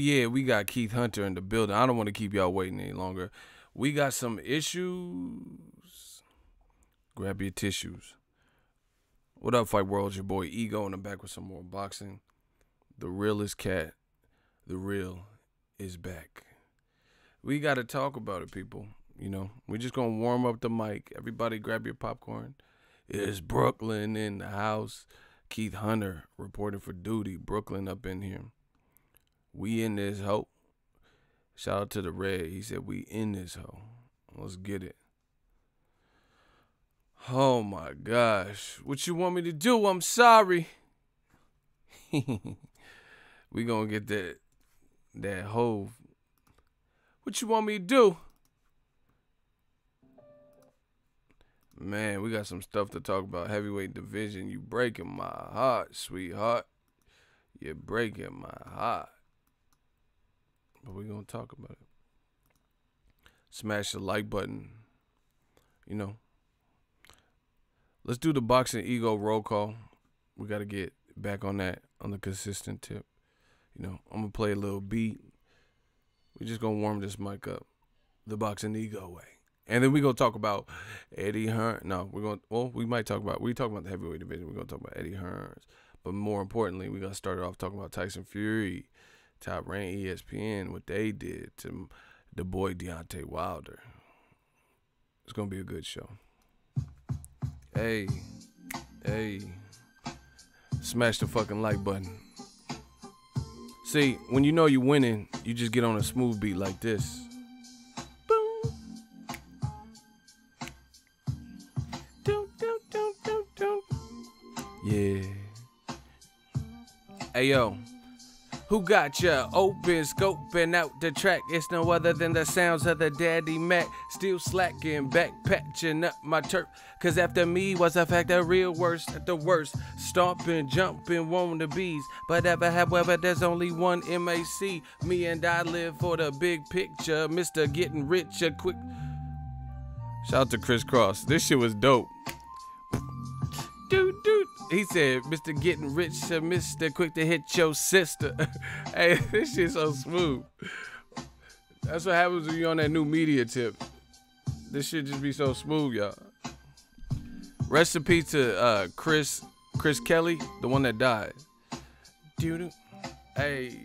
yeah, we got Keith Hunter in the building. I don't want to keep y'all waiting any longer. We got some issues. Grab your tissues. What up, Fight World? It's your boy Ego, and I'm back with some more boxing. The realest cat. The real is back. We got to talk about it, people. You know, we're just going to warm up the mic. Everybody grab your popcorn. It's Brooklyn in the house. Keith Hunter reporting for duty. Brooklyn up in here. We in this hoe. Shout out to the Red. He said we in this hoe. Let's get it. Oh my gosh. What you want me to do? I'm sorry. We gonna get that hoe. What you want me to do? Man, we got some stuff to talk about. Heavyweight division. You breaking my heart, sweetheart. You're breaking my heart. But we're going to talk about it. Smash the like button. You know. Let's do the Boxingego roll call. We got to get back on that, on the consistent tip. You know, I'm going to play a little beat. We're just going to warm this mic up. The Boxingego way. And then we're going to talk about Eddie Hearns. No, we might talk about, we talking about the heavyweight division. We're going to talk about Eddie Hearns. But more importantly, we're going to start off talking about Tyson Fury. Top Rank ESPN, what they did to the boy Deontay Wilder. It's going to be a good show. Hey. Smash the fucking like button. See, when you know you're winning, you just get on a smooth beat like this. Boom. Dum. Yeah. Hey, yo. Who got ya open, scoping out the track? It's no other than the sounds of the Daddy Mac. Still slacking, back patching up my turf. Cause after me was a fact the real worst at the worst. Stomping, jumping, wannabes. But however, there's only one MAC. Me and I live for the big picture. Mr. Getting Richer Quick. Shout out to Chris Cross. This shit was dope. Dude. He said, Mr. Getting Rich, Mr. Quick to hit your sister. Hey, this shit's so smooth. That's what happens when you're on that new media tip. This shit just be so smooth, y'all. Rest in peace to Chris Kelly, the one that died. Dude, hey.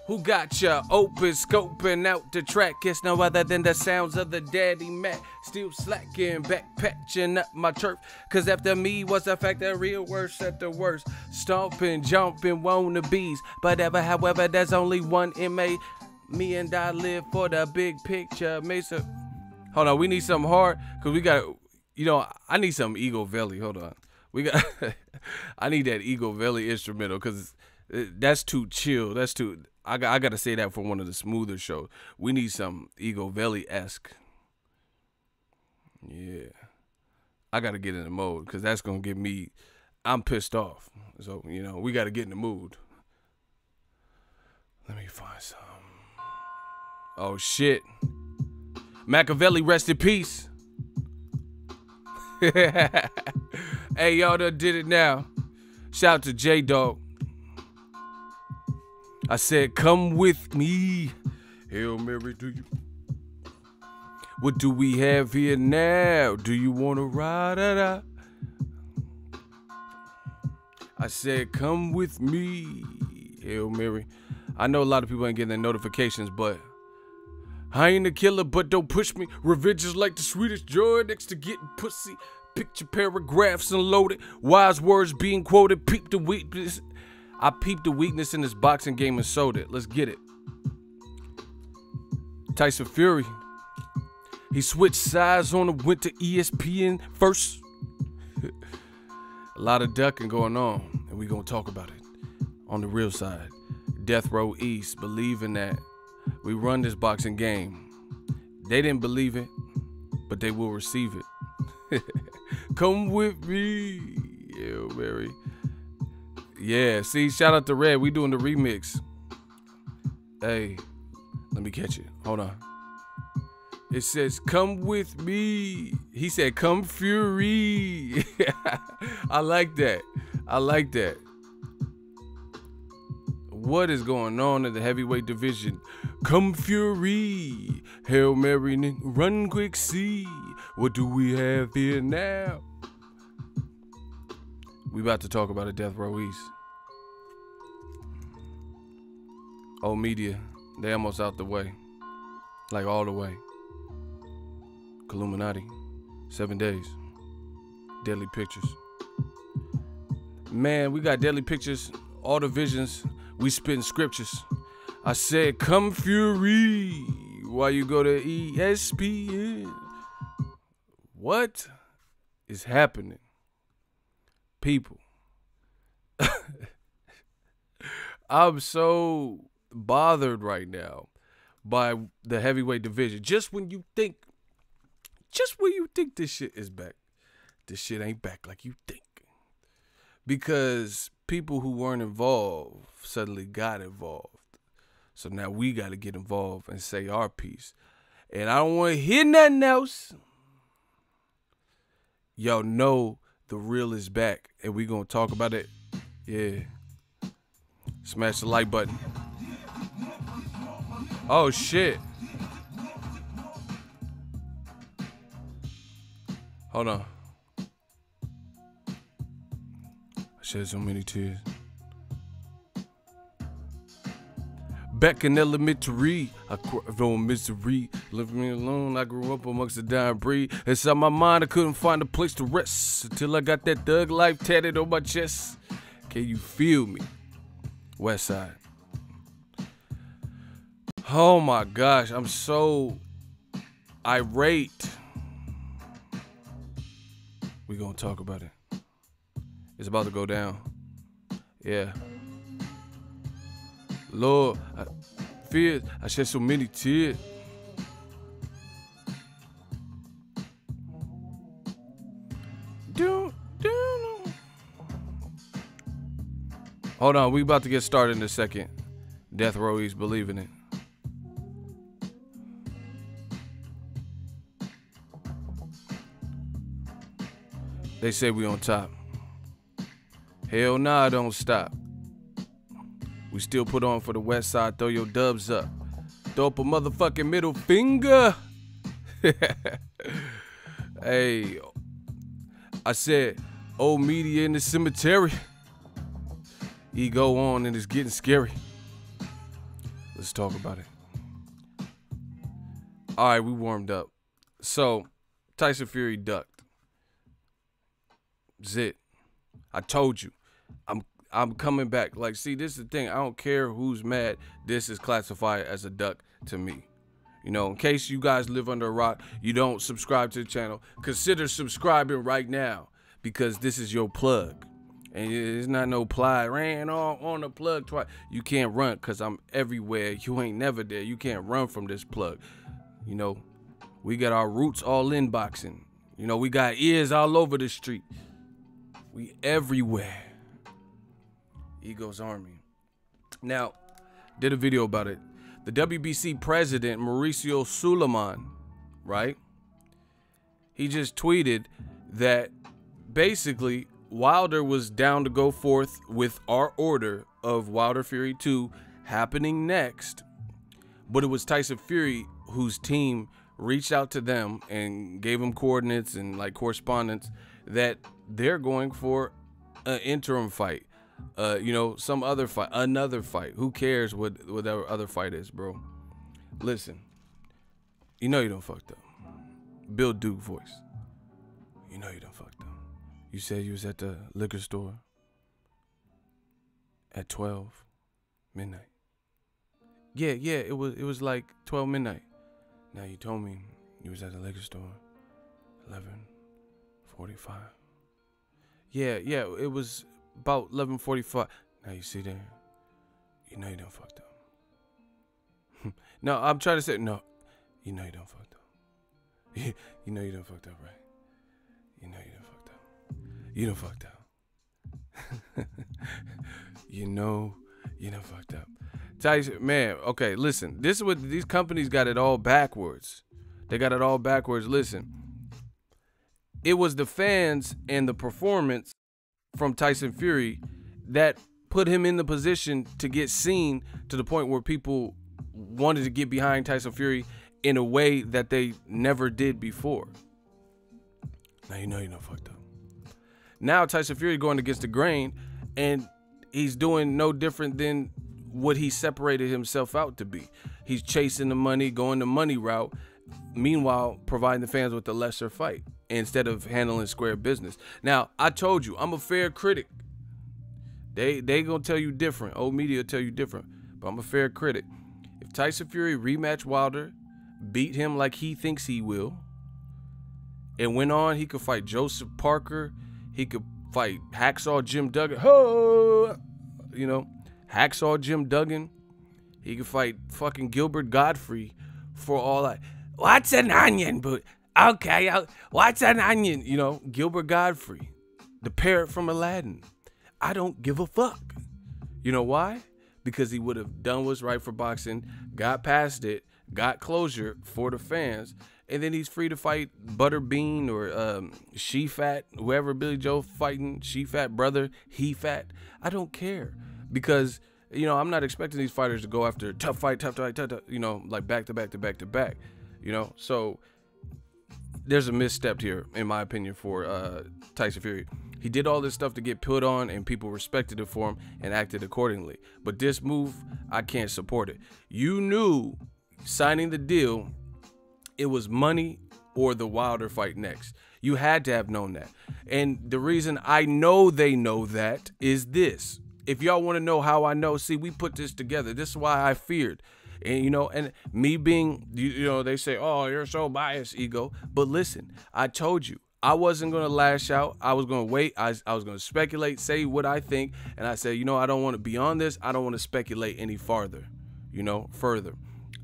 Who got ya open, scoping out the track? It's no other than the sounds of the Daddy Mac. Still slacking, back patching up my turf. Cause after me was the fact that real worst at the worst. Stomping, jumping, wannabes. But however, there's only one MA. Me and I live for the big picture. Mesa. Hold on, we need something hard. Cause we got, I need some Ego Valley. Hold on. I need that Ego Valley instrumental cause that's too chill. That's too. I gotta say that for one of the smoother shows. We need some Ego Valley-esque. Yeah, I gotta get in the mode because that's gonna get me. I'm pissed off. So we gotta get in the mood. Let me find some. Oh shit, Machiavelli, rest in peace. Hey, y'all done did it now. Shout out to J-Dog. I said, come with me. Hail Mary to you. What do we have here now? Do you want to ride it out? I said, come with me. Hail Mary. I know a lot of people ain't getting their notifications, but I ain't a killer, but don't push me. Revenge is like the sweetest joy next to getting pussy. Picture paragraphs unloaded. Wise words being quoted. Peep the weakness. I peeped the weakness in this boxing game and sold it. Let's get it. Tyson Fury. He switched sides on and went to ESPN first. A lot of ducking going on, and we gonna talk about it on the real side. Death Row East believing that we run this boxing game. They didn't believe it, but they will receive it. Come with me. Yeah, Mary. Yeah, see, shout out to Red. We doing the remix. Hey, let me catch it. Hold on. It says, come with me. He said, come Fury. I like that. I like that. What is going on in the heavyweight division? Come Fury, Hail Mary, run quick, see. What do we have here now? We about to talk about a Death Row East. Old media, they almost out the way. Like all the way. Illuminati, 7 days. Deadly Pictures. Man, we got Deadly Pictures, all the visions. We spitting scriptures. I said, come Fury, while you go to ESPN. What is happening? People. I'm so bothered right now by the heavyweight division. Just when you think this shit is back, this shit ain't back like you think. Because people who weren't involved suddenly got involved. So now we got to get involved and say our piece. And I don't want to hear nothing else. Y'all know the real is back. And we going to talk about it. Yeah. Smash the like button. Oh, shit. Hold on. Shed so many tears. Back in elementary, I cried on misery. Left me alone, I grew up amongst the dying breed. Inside my mind, I couldn't find a place to rest until I got that thug life tatted on my chest. Can you feel me? West Side. Oh my gosh, I'm so irate. We gonna talk about it. It's about to go down. Yeah. Lord, I feared. I shed so many tears. Hold on, we about to get started in a second. Death Row East, believe in it. They say we on top. Hell nah, don't stop. We still put on for the West Side. Throw your dubs up. Throw up a motherfucking middle finger. Hey, I said, old media in the cemetery. Ego on and it's getting scary. Let's talk about it. All right, we warmed up. So, Tyson Fury ducked. Zit. I told you. I'm coming back. Like, see, this is the thing. I don't care who's mad. This is classified as a duck to me. You know, in case you guys live under a rock, you don't subscribe to the channel, consider subscribing right now because this is your plug. And it's not no ply. Ran on the plug twice. You can't run because I'm everywhere. You ain't never there. You can't run from this plug. You know, we got our roots all in boxing. You know, we got ears all over the street. We everywhere. Ego's Army. Now, did a video about it. The WBC president, Mauricio Suleiman, right? He just tweeted that basically Wilder was down to go forth with our order of Wilder Fury 2 happening next. But it was Tyson Fury whose team reached out to them and gave them coordinates and like correspondence that they're going for an interim fight. You know, some other fight, another fight. Who cares what whatever other fight is, bro? Listen, you know you done fucked up. Bill Duke voice. You know you done fucked up. You said you was at the liquor store at 12 midnight. Yeah, it was like 12 midnight. Now you told me you was at the liquor store 11:45. Yeah, it was about 11:45. Now you see there. You know you done fucked up. No, I'm trying to say no. You know you done fucked up. You know you done fucked up, right? You know you done fucked up. You done fucked up. You know you done fucked up. Tyson, man, okay, listen. This is what these companies got it all backwards. They got it all backwards. Listen. It was the fans and the performance from Tyson Fury that put him in the position to get seen to the point where people wanted to get behind Tyson Fury in a way that they never did before. Now you know you're not fucked up. Now Tyson Fury going against the grain, and he's doing no different than what he separated himself out to be. He's chasing the money, going the money route, meanwhile providing the fans with a lesser fight instead of handling square business. Now, I told you, I'm a fair critic. They gonna tell you different. Old media tell you different, but I'm a fair critic. If Tyson Fury rematch Wilder, beat him like he thinks he will, and went on, he could fight Joseph Parker, he could fight Hacksaw Jim Duggan. Oh, you know, Hacksaw Jim Duggan. He could fight fucking Gilbert Godfrey for all I. What's an onion? But okay, what's an onion? You know, Gilbert Godfrey, the parrot from Aladdin. I don't give a fuck. You know why? Because he would have done what's right for boxing, got past it, got closure for the fans, and then he's free to fight Butterbean or She-Fat, whoever Billy Joe fighting, She-Fat brother, He-Fat. I don't care, because, you know, I'm not expecting these fighters to go after tough fight, you know, like back to back to back to back, you know. So there's a misstep here, in my opinion, for Tyson Fury. He did all this stuff to get put on, and people respected it for him and acted accordingly. But this move, I can't support it. You knew signing the deal, it was money or the Wilder fight next. You had to have known that. And the reason I know they know that is this. If y'all want to know how I know, see, we put this together. This is why I feared. And, you know, and me being, you know, they say, oh, you're so biased, ego. But listen, I told you, I wasn't going to lash out. I was going to wait. I was going to speculate, say what I think. And I said, you know, I don't want to be on this. I don't want to speculate any farther, you know, further.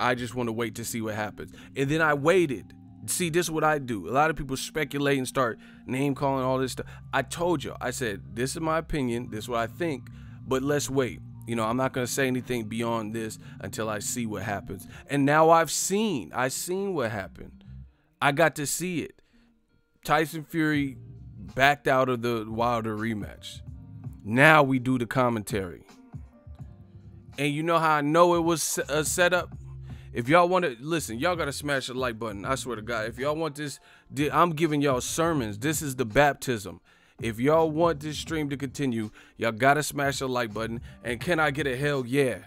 I just want to wait to see what happens. And then I waited. See, this is what I do. A lot of people speculate and start name calling all this stuff. I told you, I said, this is my opinion. This is what I think. But let's wait. You know, I'm not going to say anything beyond this until I see what happens. And now I've seen what happened. I got to see it. Tyson Fury backed out of the Wilder rematch. Now we do the commentary. And you know how I know it was a setup? If y'all want to, listen, y'all got to smash the like button. I swear to God. If y'all want this, I'm giving y'all sermons. This is the baptism. If y'all want this stream to continue, y'all got to smash the like button. And can I get a hell yeah?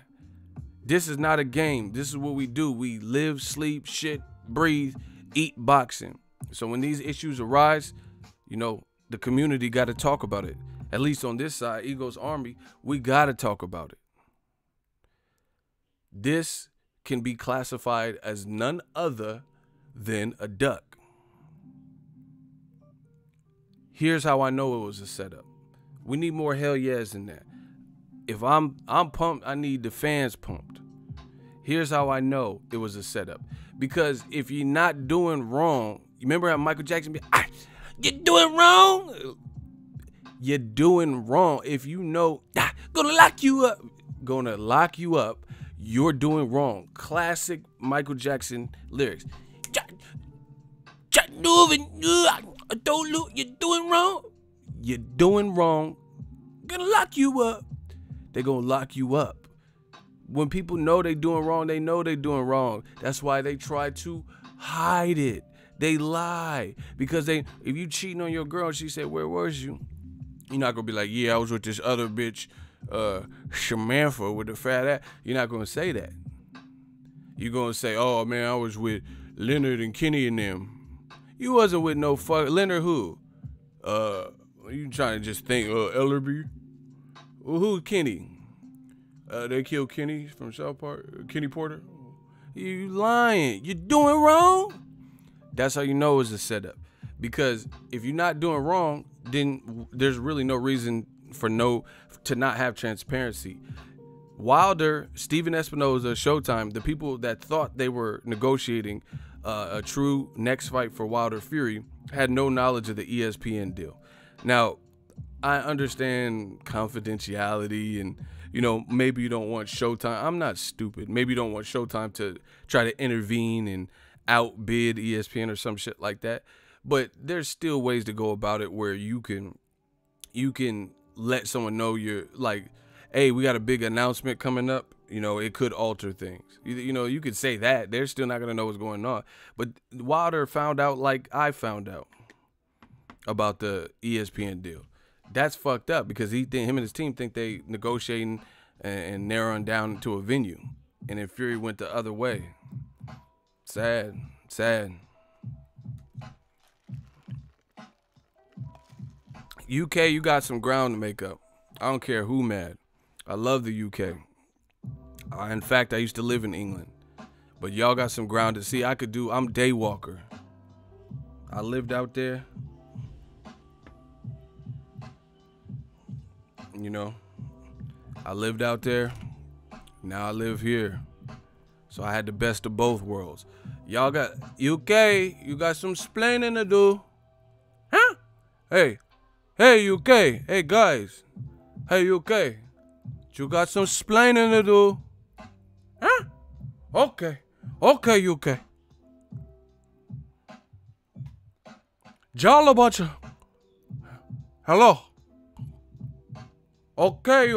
This is not a game. This is what we do. We live, sleep, shit, breathe, eat boxing. So when these issues arise, you know, the community got to talk about it. At least on this side, Ego's Army, we got to talk about it. This can be classified as none other than a duck. Here's how I know it was a setup. We need more hell yes than that. If I'm pumped, I need the fans pumped. Here's how I know it was a setup. Because if you're not doing wrong, you remember how Michael Jackson be, you're doing wrong? You're doing wrong. If you know, gonna lock you up, you're doing wrong. Classic Michael Jackson lyrics. You're doing wrong. You're doing wrong. Gonna lock you up. They're gonna lock you up. When people know they doing wrong, they know they doing wrong. That's why they try to hide it. They lie. Because if you cheating on your girl and she said, where was you? You're not gonna be like, yeah, I was with this other bitch, Samantha with the fat ass. You're not gonna say that. You're gonna say, oh man, I was with Leonard and Kenny and them. You wasn't with no fuck Leonard who? You trying to just think, Ellerby? Well, who's Kenny? They killed Kenny from South Park, Kenny Porter. You lying. You're doing wrong. That's how you know it's a setup. Because if you're not doing wrong, then there's really no reason to not have transparency. Wilder, Steven Espinoza, Showtime, the people that thought they were negotiating a true next fight for Wilder Fury had no knowledge of the ESPN deal. Now, I understand confidentiality and, you know, maybe you don't want Showtime. I'm not stupid. Maybe you don't want Showtime to try to intervene and outbid ESPN or some shit like that. But there's still ways to go about it where you can let someone know you're like, hey, we got a big announcement coming up, you know, it could alter things. You know, you could say that. They're still not going to know what's going on. But Wilder found out like I found out about the ESPN deal. That's fucked up because him and his team think they negotiating and narrowing down to a venue. And then Fury went the other way. Sad. UK, you got some ground to make up. I don't care who mad. I love the UK. In fact, I used to live in England. But y'all got some ground to see. I'm day walker. I lived out there. You know, I lived out there. Now I live here. So I had the best of both worlds. Y'all got UK, you got some splaining to do. Huh? Hey UK, hey guys. Hey UK, you got some splaining to do. Huh? Okay UK. Y'all a bunch of... Hello. Okay.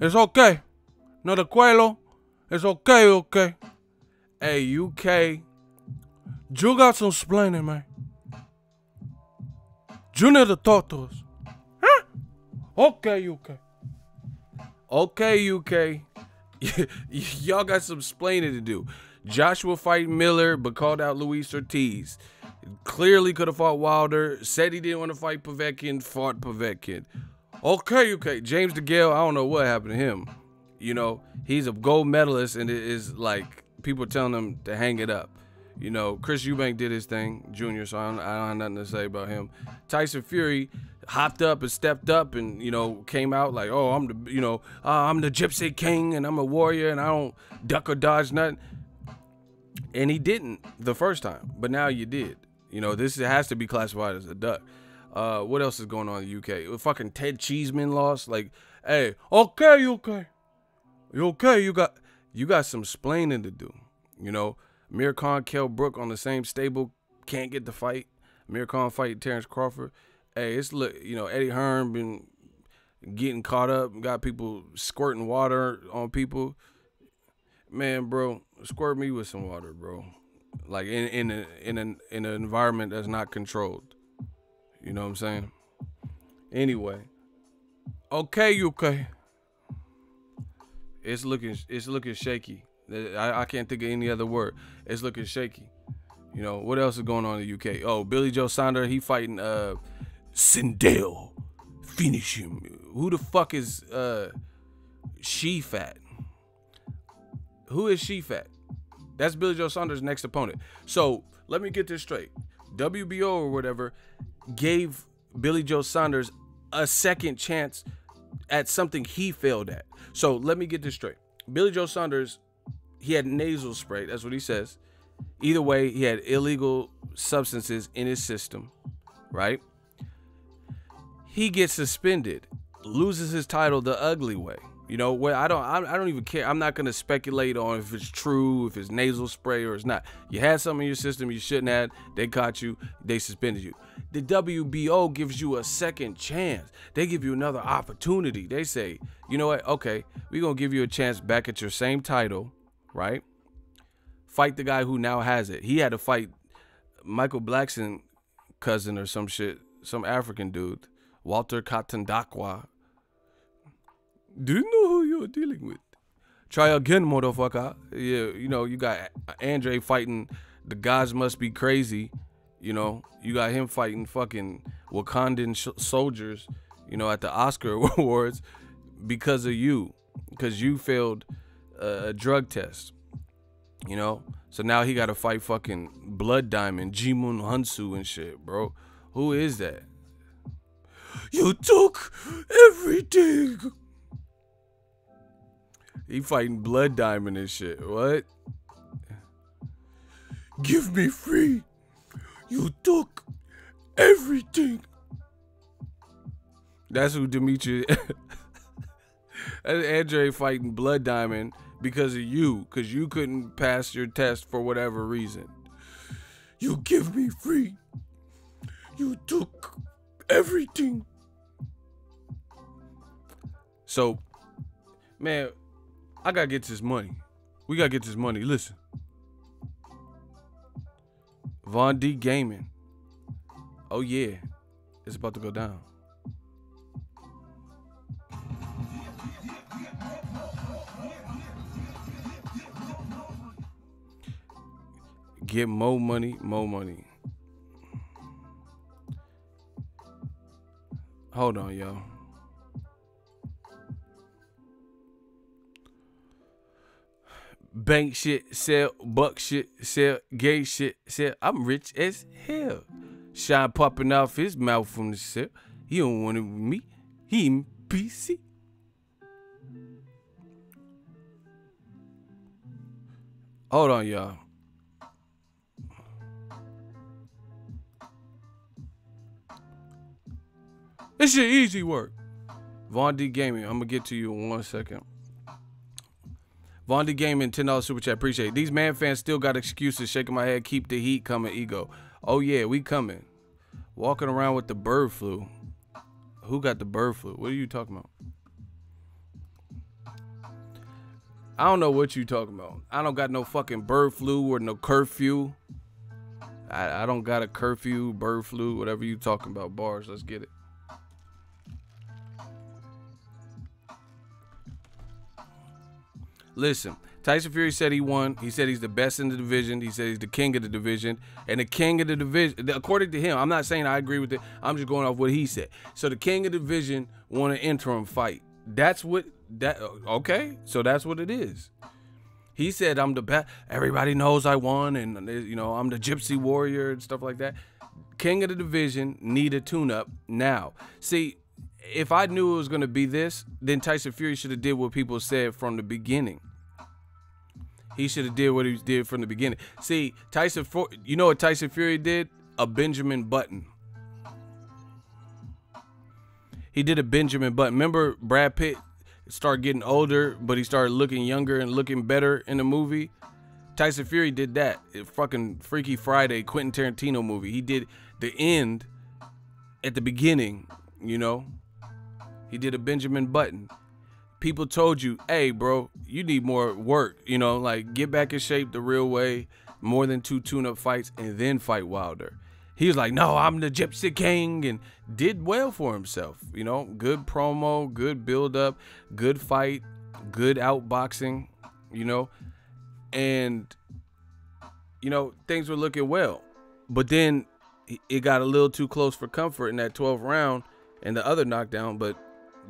It's okay. No te cuelo. It's okay. Hey, UK. You got some splaining, man. You need to talk to us. Huh? Okay, UK. Y'all got some splaining to do. Joshua fight Miller, but called out Luis Ortiz. Clearly could have fought Wilder. Said he didn't want to fight Povetkin. Fought Povetkin. Okay. James DeGale, I don't know what happened to him. You know, he's a gold medalist, and it is like people telling him to hang it up. You know, Chris Eubank did his thing, Junior, so I don't have nothing to say about him. Tyson Fury hopped up and stepped up and, you know, came out like, oh, I'm the Gypsy King, and I'm a warrior, and I don't duck or dodge nothing. And he didn't the first time, but now you did. You know, this has to be classified as a duck. What else is going on in the UK? Fucking Ted Cheeseman lost. Like, hey, okay, UK. You okay? You got some splaining to do. You know, Amir Khan, Kell Brook on the same stable, can't get the fight. Amir Khan fight Terrence Crawford. Hey, Eddie Hearn been getting caught up, got people squirting water on people. Man, bro, squirt me with some water, bro. Like in an environment that's not controlled. You know what I'm saying? Anyway, okay, UK. It's looking shaky. I can't think of any other word. It's looking shaky. You know, what else is going on in the UK? Oh, Billy Joe Saunders, he fighting Sindel. Finish him. Who the fuck is She-Fat? Who is She-Fat? That's Billy Joe Saunders' next opponent. So, let me get this straight. WBO or whatever gave Billy Joe Saunders a second chance at something he failed at. So, let me get this straight. Billy Joe Saunders, he had nasal spray. That's what he says. Either way, he had illegal substances in his system, right? He gets suspended, loses his title the ugly way. You know, where I don't even care. I'm not gonna speculate on if it's true, if it's nasal spray or it's not. You had something in your system you shouldn't have. They caught you. They suspended you. The WBO gives you a second chance. They give you another opportunity. They say, you know what? Okay, we're gonna give you a chance back at your same title, right? Fight the guy who now has it. He had to fight Michael Blackson's cousin or some shit, some African dude, Walter Katandakwa. Do you know who you're dealing with? Try again, motherfucker. Yeah, you know, you got Andre fighting the Gods Must Be Crazy. You know, you got him fighting fucking Wakandan soldiers, you know, at the Oscar Awards because of you. Because you failed a drug test. You know? So now he got to fight fucking Blood Diamond, Jimun Hansu and shit, bro. Who is that? You took everything. He fighting Blood Diamond and shit. What? Give me free. You took everything. That's who Dimitri. That's Andre fighting Blood Diamond because of you. Because you couldn't pass your test for whatever reason. You give me free. You took everything. So, man, I gotta get this money. We gotta get this money. Listen. Von D Gaming. Oh yeah. It's about to go down. Get more money, more money. Hold on, y'all. Bank shit, sell buck shit, sell gay shit, sell. I'm rich as hell. Shine popping off his mouth from the cell. He don't want it with me. He in PC. Hold on, y'all. This shit easy work. Von D Gaming, I'm gonna get to you in 1 second. Von D Gaming, $10 super chat, appreciate it. These man fans still got excuses. Shaking my head, keep the heat coming, ego. Oh yeah, we coming. Walking around with the bird flu. Who got the bird flu? What are you talking about? I don't know what you talking about. I don't got no fucking bird flu or no curfew. I don't got a curfew, bird flu, whatever you talking about. Bars, let's get it. Listen, Tyson Fury said he won. He said he's the best in the division. He said he's the king of the division. And the king of the division, according to him, I'm not saying I agree with it. I'm just going off what he said. So the king of the division won an interim fight. That's what, okay, so that's what it is. He said, I'm the best. Everybody knows I won. And, you know, I'm the gypsy warrior and stuff like that. King of the division need a tune-up now. See, if I knew it was going to be this, then Tyson Fury should have did what people said from the beginning. He should have did what he did from the beginning. See, you know what Tyson Fury did? A Benjamin Button. He did a Benjamin Button. Remember Brad Pitt started getting older, but he started looking younger and looking better in the movie? Tyson Fury did that. Fucking Freaky Friday, Quentin Tarantino movie. He did the end at the beginning, you know? He did a Benjamin Button. People told you, hey, bro, you need more work. You know, like, get back in shape the real way. More than 2 tune-up fights and then fight Wilder. He was like, no, I'm the Gypsy King, and did well for himself. You know, good promo, good build-up, good fight, good outboxing, you know. And, you know, things were looking well. But then it got a little too close for comfort in that 12th round and the other knockdown, but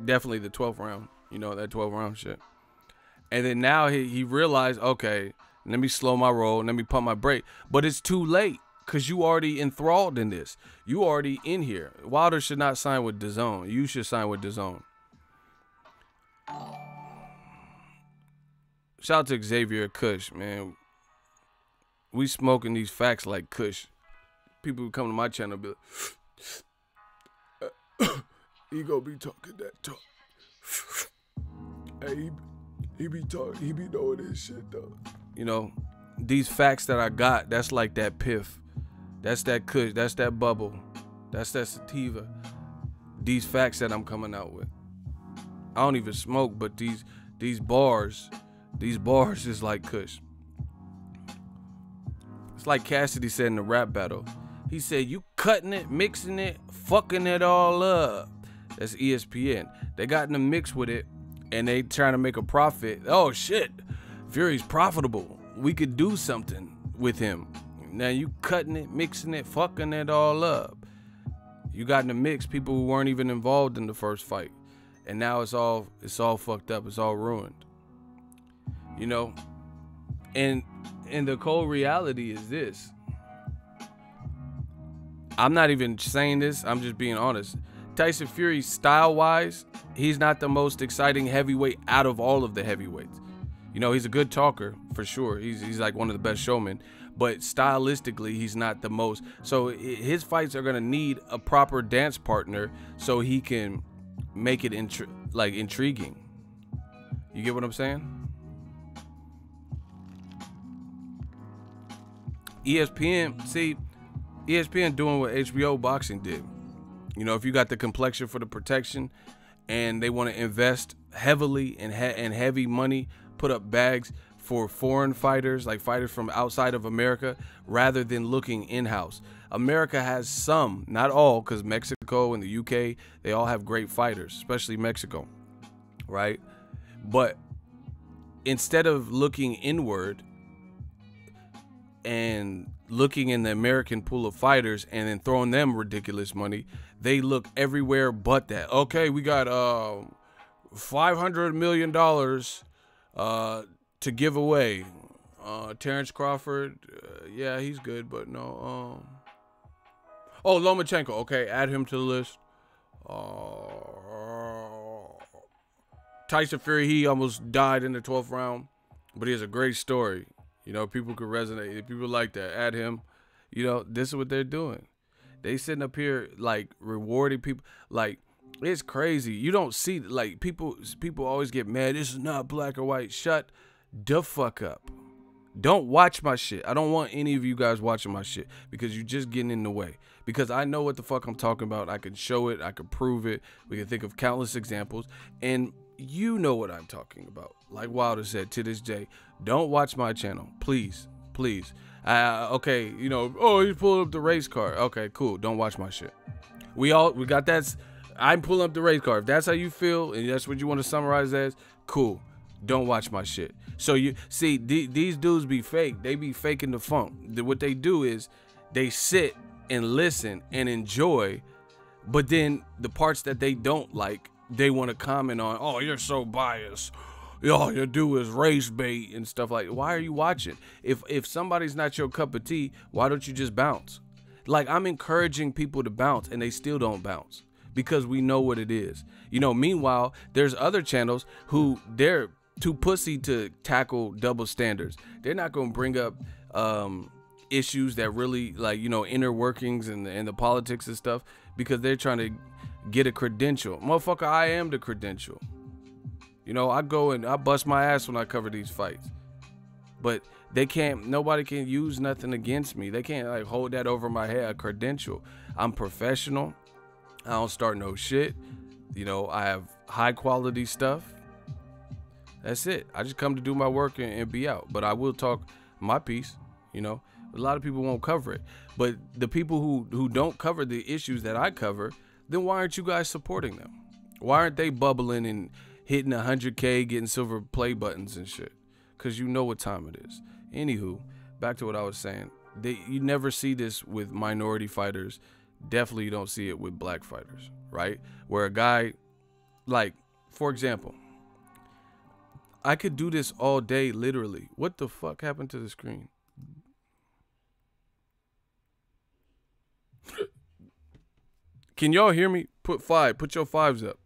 definitely the 12th round. You know, that 12 round shit. And then now he realized, okay, let me slow my roll. Let me pump my brake. But it's too late because you already enthralled in this. You already in here. Wilder should not sign with DAZN. You should sign with DAZN. Shout out to Xavier Kush, man. We smoking these facts like Kush. People who come to my channel be like, he gonna be talking that talk. Hey, he be talking, he be knowing this shit though. You know, these facts that I got, that's like that piff. That's that kush, that's that bubble. That's that sativa. These facts that I'm coming out with. I don't even smoke, but these bars is like kush. It's like Cassidy said in the rap battle. He said, you cutting it, mixing it, fucking it all up. That's ESPN. They got in the mix with it, and they trying to make a profit. Oh, shit. Fury's profitable. We could do something with him. Now you cutting it, mixing it, fucking it all up. You got in the mix people who weren't even involved in the first fight. And now it's all fucked up. It's all ruined. You know? And the cold reality is this. I'm not even saying this. I'm just being honest. Tyson Fury, style-wise, he's not the most exciting heavyweight out of all of the heavyweights. You know, he's a good talker, for sure. He's like one of the best showmen. But stylistically, he's not the most. So his fights are going to need a proper dance partner so he can make it intriguing. You get what I'm saying? ESPN doing what HBO boxing did. You know, if you got the complexion for the protection and they want to invest heavily and heavy money, put up bags for foreign fighters, like fighters from outside of America, rather than looking in-house. America has some, not all, because Mexico and the UK, they all have great fighters, especially Mexico, right? But instead of looking inward and looking in the American pool of fighters and then throwing them ridiculous money, they look everywhere but that. Okay, we got $500 million to give away. Terrence Crawford, yeah, he's good, but no. Oh, Lomachenko, okay, add him to the list. Tyson Fury, he almost died in the 12th round, but he has a great story. You know, people could resonate. People like that. Add him. You know, this is what they're doing. They sitting up here like rewarding people. Like, it's crazy. You don't see, like, people always get mad. This is not black or white. Shut the fuck up. Don't watch my shit. I don't want any of you guys watching my shit because you're just getting in the way. Because I know what the fuck I'm talking about. I can show it. I can prove it. We can think of countless examples. And you know what I'm talking about. Like Wilder said, to this day, don't watch my channel. Please. Please. Okay, you know, oh, he's pulling up the race car. Okay, cool. Don't watch my shit. We got that. I'm pulling up the race car. If that's how you feel and that's what you want to summarize as, cool. Don't watch my shit. So you see, these dudes be fake. They be faking the funk. What they do is they sit and listen and enjoy, but then the parts that they don't like, they want to comment on. Oh, you're so biased. All you do is race bait and stuff like that. Why are you watching? If somebody's not your cup of tea, why don't you just bounce? Like, I'm encouraging people to bounce and they still don't bounce because we know what it is. You know, meanwhile, there's other channels who they're too pussy to tackle double standards. They're not going to bring up issues that really, like, you know, inner workings and the politics and stuff because they're trying to get a credential. Motherfucker, I am the credential. You know, I go and I bust my ass when I cover these fights. But they can't, nobody can use nothing against me. They can't, like, hold that over my head, a credential. I'm professional. I don't start no shit. You know, I have high quality stuff. That's it. I just come to do my work and be out. But I will talk my piece, you know. A lot of people won't cover it. But the people who don't cover the issues that I cover, then why aren't you guys supporting them? Why aren't they bubbling and hitting 100K, getting silver play buttons and shit? Because you know what time it is. Anywho, back to what I was saying. You never see this with minority fighters. Definitely you don't see it with black fighters, right? Where a guy, like, for example, I could do this all day, literally. What the fuck happened to the screen? Can y'all hear me? Put your fives up.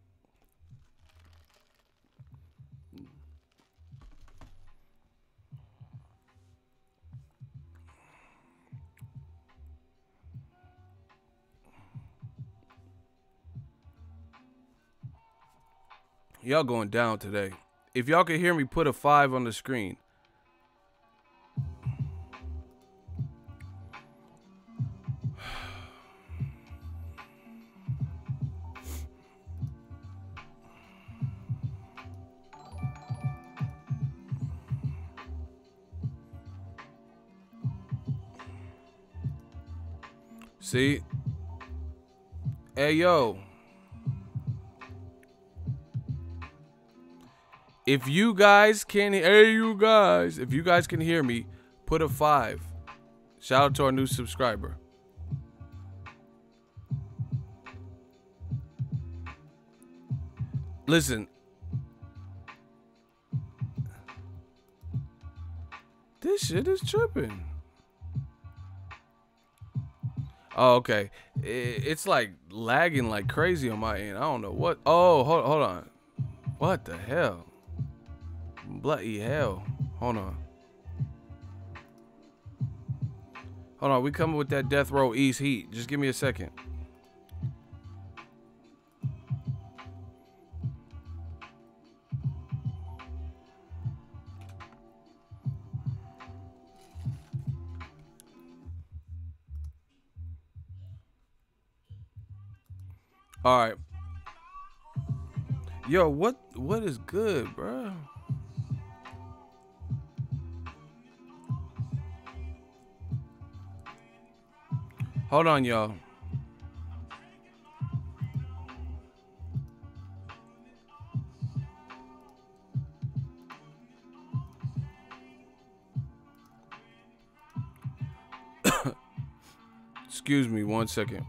Y'all going down today. If y'all can hear me, put a 5 on the screen. See? Hey, yo. If you guys can, if you guys can hear me, put a 5. Shout out to our new subscriber. Listen. This shit is tripping. Oh, okay. It's like lagging like crazy on my end. I don't know what. Oh, hold on. What the hell? Bloody hell. Hold on. Hold on. We coming with that Death Row East heat. Just give me a second. All right. Yo, what is good, bro? Hold on, y'all. Excuse me 1 second.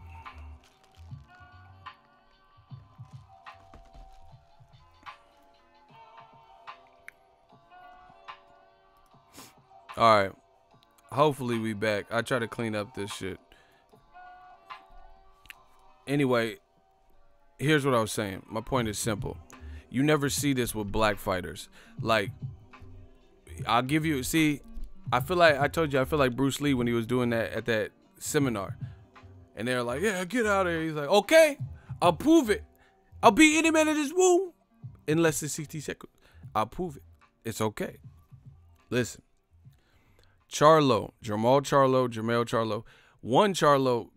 All right. Hopefully we back. I try to clean up this shit. Anyway, here's what I was saying. My point is simple. You never see this with black fighters. Like, I'll give you, see, I feel like, I told you, I feel like Bruce Lee when he was doing that at that seminar. And they're like, yeah, get out of here. He's like, okay, I'll prove it. I'll beat any man in this room in less than 60 seconds. I'll prove it. It's okay. Listen. Charlo, Jermall Charlo, Jermell Charlo. One Charlo,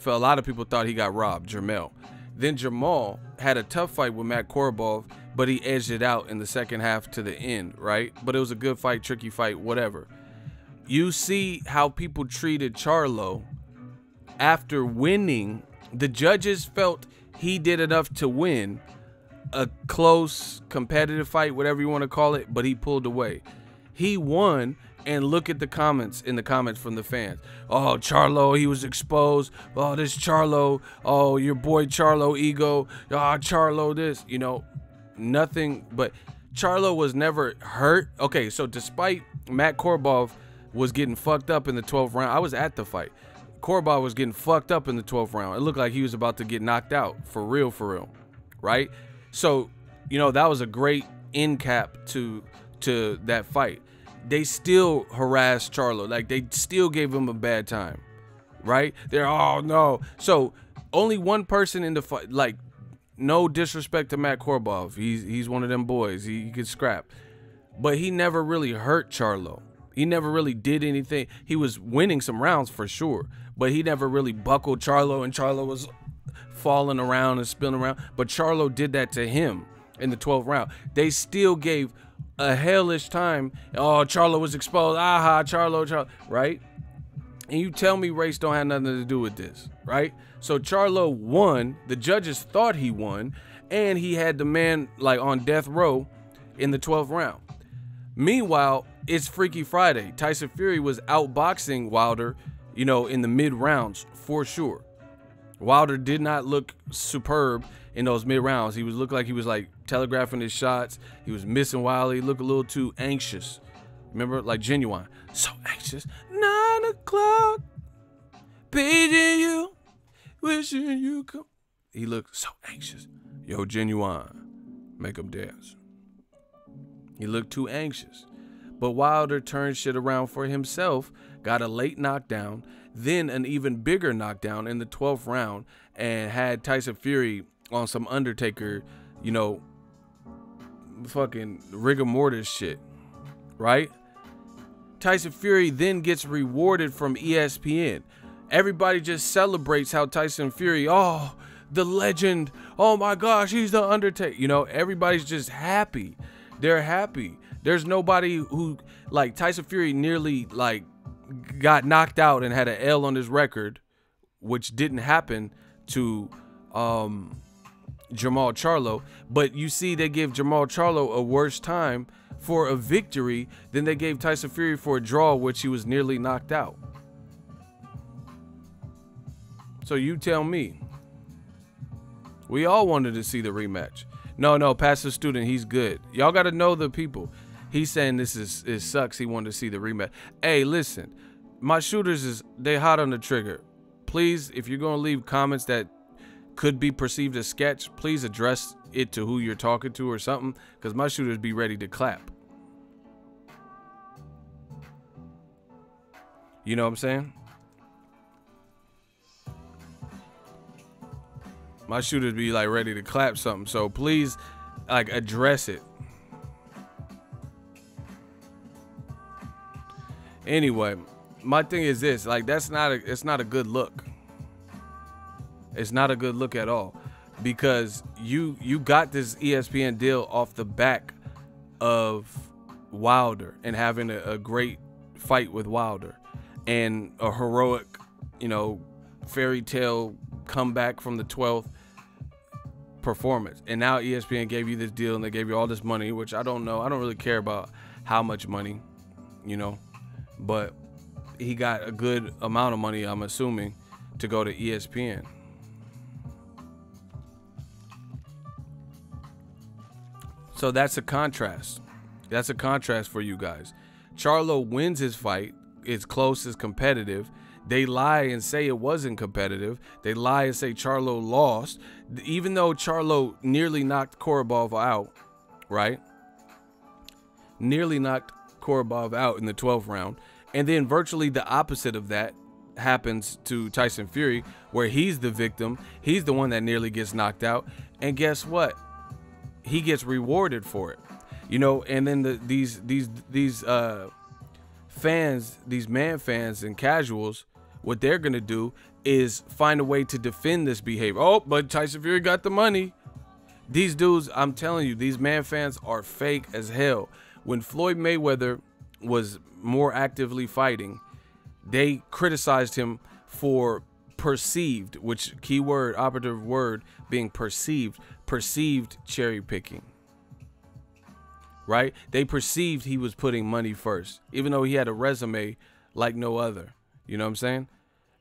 a lot of people thought he got robbed, Jermell. Then Jermall had a tough fight with Matt Korobov, but he edged it out in the second half to the end, right? But it was a good fight, tricky fight, whatever. You see how people treated Charlo after winning. The judges felt he did enough to win a close, competitive fight, whatever you want to call it, but he pulled away. He won. And look at the comments from the fans. Oh, Charlo, he was exposed. Oh, this Charlo. Oh, your boy Charlo ego. Oh, Charlo this. You know, nothing. But Charlo was never hurt. Okay, so despite Matt Korobov was getting fucked up in the 12th round. I was at the fight. Korobov was getting fucked up in the 12th round. It looked like he was about to get knocked out. For real. Right? So, you know, that was a great end cap to that fight. They still harassed Charlo. Like, they still gave him a bad time, right? They're, oh, no. So, only one person in the fight, like, no disrespect to Matt Korobov. He's one of them boys. He gets scrapped. But he never really hurt Charlo. He never really did anything. He was winning some rounds for sure, but he never really buckled Charlo, and Charlo was falling around and spinning around. But Charlo did that to him in the 12th round. They still gave a hellish time. Oh, Charlo was exposed. Aha, Charlo, right? And you tell me race don't have nothing to do with this, right? So Charlo won. The judges thought he won, and he had the man like on death row in the 12th round. Meanwhile, it's Freaky Friday. Tyson Fury was outboxing Wilder, you know, in the mid rounds for sure. Wilder did not look superb in those mid rounds. He looked like he was like telegraphing his shots. He was missing Wilder. He looked a little too anxious. Remember, like Genuine, so anxious. 9 o'clock, paging you, wishing you come. He looked so anxious. Yo, Genuine, make him dance. He looked too anxious. But Wilder turned shit around for himself, got a late knockdown, then an even bigger knockdown in the 12th round, and had Tyson Fury on some Undertaker, you know, fucking rigor mortis shit, right? Tyson Fury then gets rewarded from ESPN. Everybody just celebrates how Tyson Fury, oh, the legend, oh my gosh, he's the Undertaker. You know, everybody's just happy. They're happy. There's nobody who, like, Tyson Fury nearly, like, got knocked out and had an L on his record, which didn't happen to Jermall Charlo. But you see, they give Jermall Charlo a worse time for a victory than they gave Tyson Fury for a draw, which he was nearly knocked out. So you tell me. We all wanted to see the rematch. No, passive student, he's good. Y'all got to know the people. He's saying it sucks. He wanted to see the rematch. Hey, listen, my shooters they hot on the trigger. Please, if you're gonna leave comments that could be perceived as sketch, please address it to who you're talking to or something, because my shooters be ready to clap. You know what I'm saying? My shooters be like ready to clap something. So please, like, address it. Anyway, my thing is this, like, it's not a good look. It's not a good look at all. because you got this ESPN deal off the back of Wilder and having a great fight with Wilder and a heroic, you know, fairy tale comeback from the 12th performance. And now ESPN gave you this deal and they gave you all this money, which I don't know. I don't really care about how much money, you know, but he got a good amount of money, I'm assuming, to go to ESPN. So that's a contrast. That's a contrast for you guys. Charlo wins his fight. It's close, it's competitive. They lie and say it wasn't competitive. They lie and say Charlo lost, even though Charlo nearly knocked Korobov out, right? Nearly knocked Korobov out in the 12th round. And then virtually the opposite of that happens to Tyson Fury, where he's the victim. He's the one that nearly gets knocked out. And guess what? He gets rewarded for it. You know, and then these fans, these man fans and casuals, what they're going to do is find a way to defend this behavior. Oh, but Tyson Fury got the money. These dudes, I'm telling you, these man fans are fake as hell. When Floyd Mayweather was more actively fighting, they criticized him for perceived, which keyword, operative word being perceived cherry picking. Right? They perceived he was putting money first, even though he had a resume like no other. You know what I'm saying?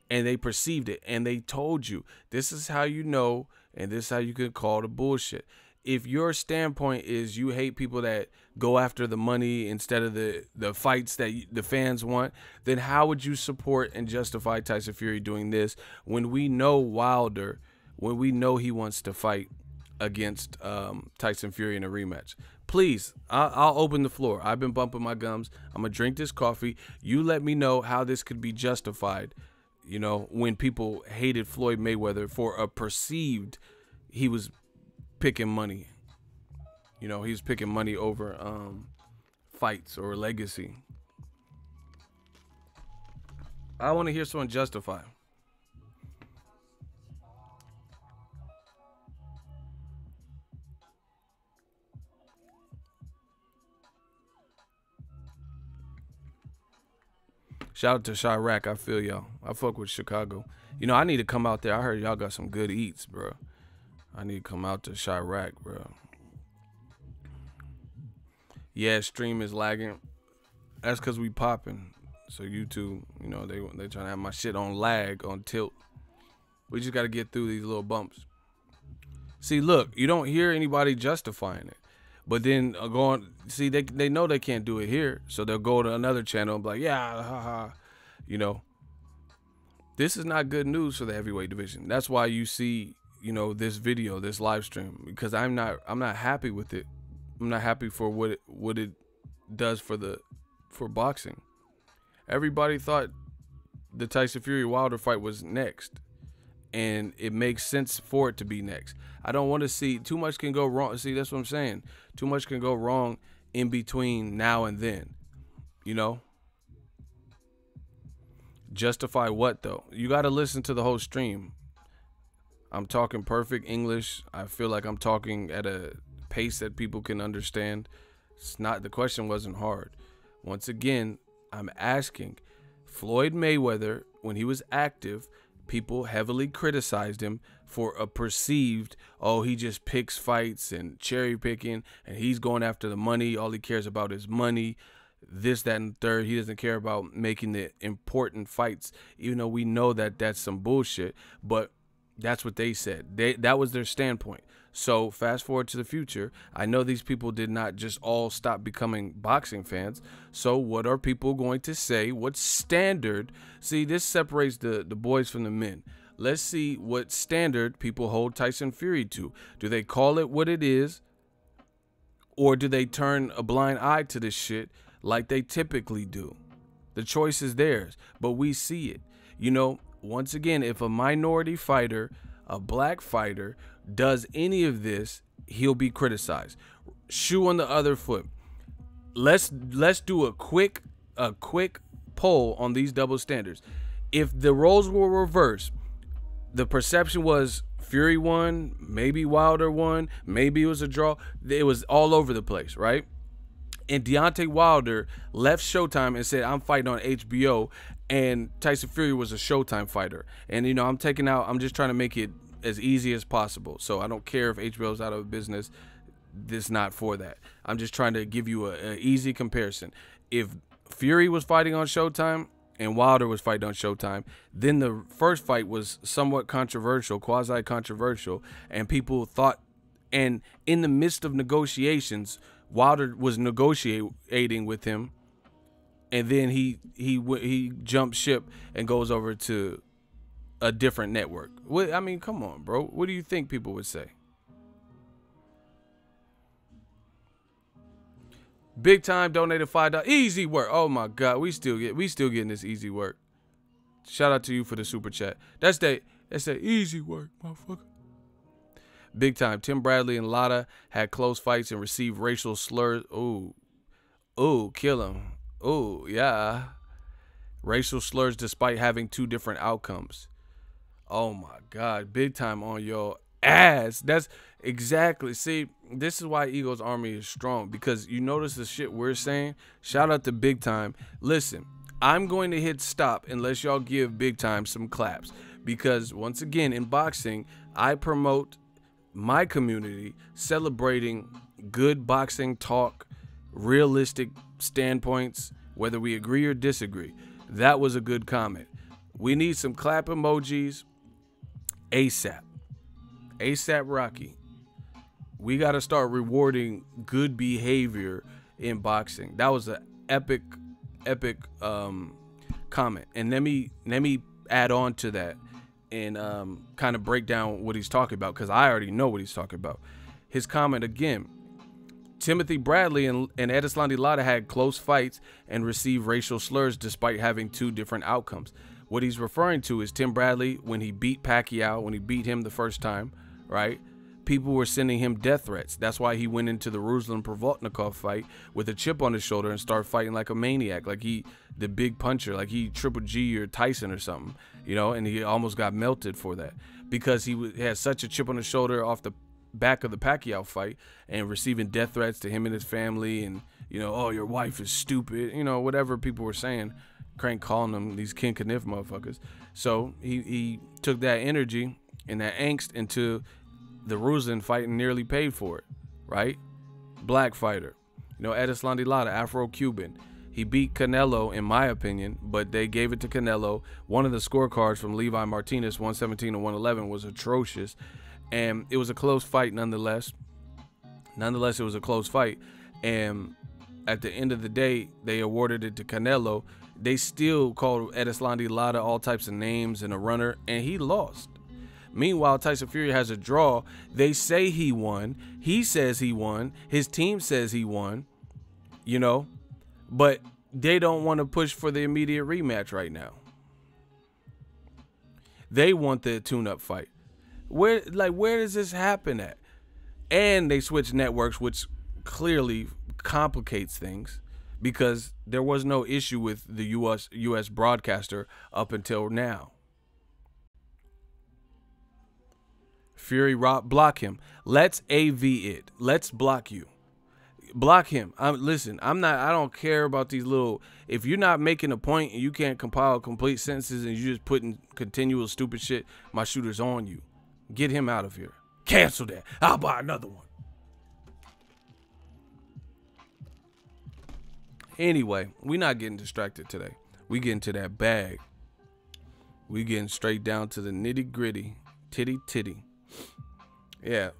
And they perceived it, and they told you, this is how you know, and this is how you can call the bullshit. If your standpoint is you hate people that go after the money instead of the fights that the fans want, then how would you support and justify Tyson Fury doing this when we know Wilder, when we know he wants to fight against Tyson Fury in a rematch? Please, I'll open the floor. I've been bumping my gums. I'm going to drink this coffee. You let me know how this could be justified, you know, when people hated Floyd Mayweather for a perceived he was picking money. You know, he was picking money over fights or legacy. I want to hear someone justify. Shout out to Chirac. I feel y'all. I fuck with Chicago. You know, I need to come out there. I heard y'all got some good eats, bro. I need to come out to Chirac, bro. Yeah, stream is lagging. That's because we popping. So YouTube, you know, they trying to have my shit on lag, on tilt. We just got to get through these little bumps. See, look, you don't hear anybody justifying it. But then going, see, they know they can't do it here, so they'll go to another channel and be like, yeah, haha, you know. This is not good news for the heavyweight division. That's why you see, you know, this video, this live stream, because I'm not happy with it. I'm not happy for what it does for boxing. Everybody thought the Tyson Fury Wilder fight was next, and it makes sense for it to be next. I don't want to see too much can go wrong. See, that's what I'm saying. Too much can go wrong in between now and then. You know? Justify what, though? You got to listen to the whole stream. I'm talking perfect English. I feel like I'm talking at a pace that people can understand. It's not, the question wasn't hard. Once again, I'm asking, Floyd Mayweather, when he was active, people heavily criticized him for a perceived, oh, he just picks fights and cherry picking, and he's going after the money. All he cares about is money, this, that, and the third. He doesn't care about making the important fights, even though we know that that's some bullshit. But that's what they said. That was their standpoint. So fast forward to the future. I know these people did not just all stop becoming boxing fans. So what are people going to say? What standard? See, this separates the boys from the men. Let's see what standard people hold Tyson Fury to. Do they call it what it is? Or do they turn a blind eye to this shit like they typically do? The choice is theirs, but we see it. You know, once again, if a minority fighter, a black fighter, does any of this, he'll be criticized. Shoe on the other foot. Let's do a quick poll on these double standards. If the roles were reversed, the perception was Fury won, maybe Wilder won, maybe it was a draw. It was all over the place, right? And Deontay Wilder left Showtime and said, I'm fighting on HBO. And Tyson Fury was a Showtime fighter. And, you know, I'm just trying to make it as easy as possible. So I don't care if HBO's out of business. This is not for that. I'm just trying to give you an easy comparison. If Fury was fighting on Showtime and Wilder was fighting on Showtime, then the first fight was somewhat controversial, quasi-controversial, and people thought, and in the midst of negotiations, Wilder was negotiating with him, and then he jumped ship and goes over to a different network. I mean, come on, bro. What do you think people would say? Big Time donated $5. Easy work. Oh my God, we still getting this easy work. Shout out to you for the super chat. That's that easy work, motherfucker. Big Time. Tim Bradley and Lotta had close fights and received racial slurs. Ooh, kill him. Ooh, yeah. Racial slurs despite having 2 different outcomes. Oh my God, Big Time on your ass. That's exactly. See, this is why Eagles Army is strong, because you notice the shit we're saying. Shout out to Big Time. Listen, I'm going to hit stop unless y'all give Big Time some claps, because once again in boxing, I promote my community celebrating good boxing talk, realistic standpoints, whether we agree or disagree. That was a good comment. We need some clap emojis ASAP. ASAP Rocky. We got to start rewarding good behavior in boxing. That was an epic comment. And let me add on to that and kind of break down what he's talking about, because I already know what he's talking about. His comment again: Timothy Bradley and Edeslandi Lara had close fights and received racial slurs despite having 2 different outcomes. What he's referring to is Tim Bradley, when he beat Pacquiao, when he beat him the first time, right? People were sending him death threats. That's why he went into the Ruslan Provodnikov fight with a chip on his shoulder and started fighting like a maniac, like the big puncher, like he Triple G or Tyson or something, you know, and he almost got melted for that because he had such a chip on his shoulder off the back of the Pacquiao fight and receiving death threats to him and his family, and, you know, oh, your wife is stupid, you know, whatever people were saying, Crank calling them these King Kniff motherfuckers. So he took that energy and that angst into the Ruslan fight and nearly paid for it, right? Black fighter. You know, Edeslandi Lara, Afro-Cuban. He beat Canelo, in my opinion, but they gave it to Canelo. One of the scorecards from Levi Martinez, 117 to 111, was atrocious. And it was a close fight nonetheless. Nonetheless, it was a close fight. And at the end of the day, they awarded it to Canelo. They still called Edeslandi Lara all types of names and a runner, and he lost. Meanwhile, Tyson Fury has a draw. They say he won. He says he won. His team says he won, you know, but they don't want to push for the immediate rematch right now. They want the tune-up fight. Where does this happen at? And they switch networks, which clearly complicates things, because there was no issue with the U.S. broadcaster up until now. Fury, block him. Let's AV it. Let's block you. Block him. Listen, I don't care about these little, if you're not making a point and you can't compile complete sentences and you're just putting continual stupid shit, my shooter's on you. Get him out of here. Cancel that. I'll buy another one. Anyway, we're not getting distracted today. We getting to that bag. We getting straight down to the nitty gritty. Titty. Yeah.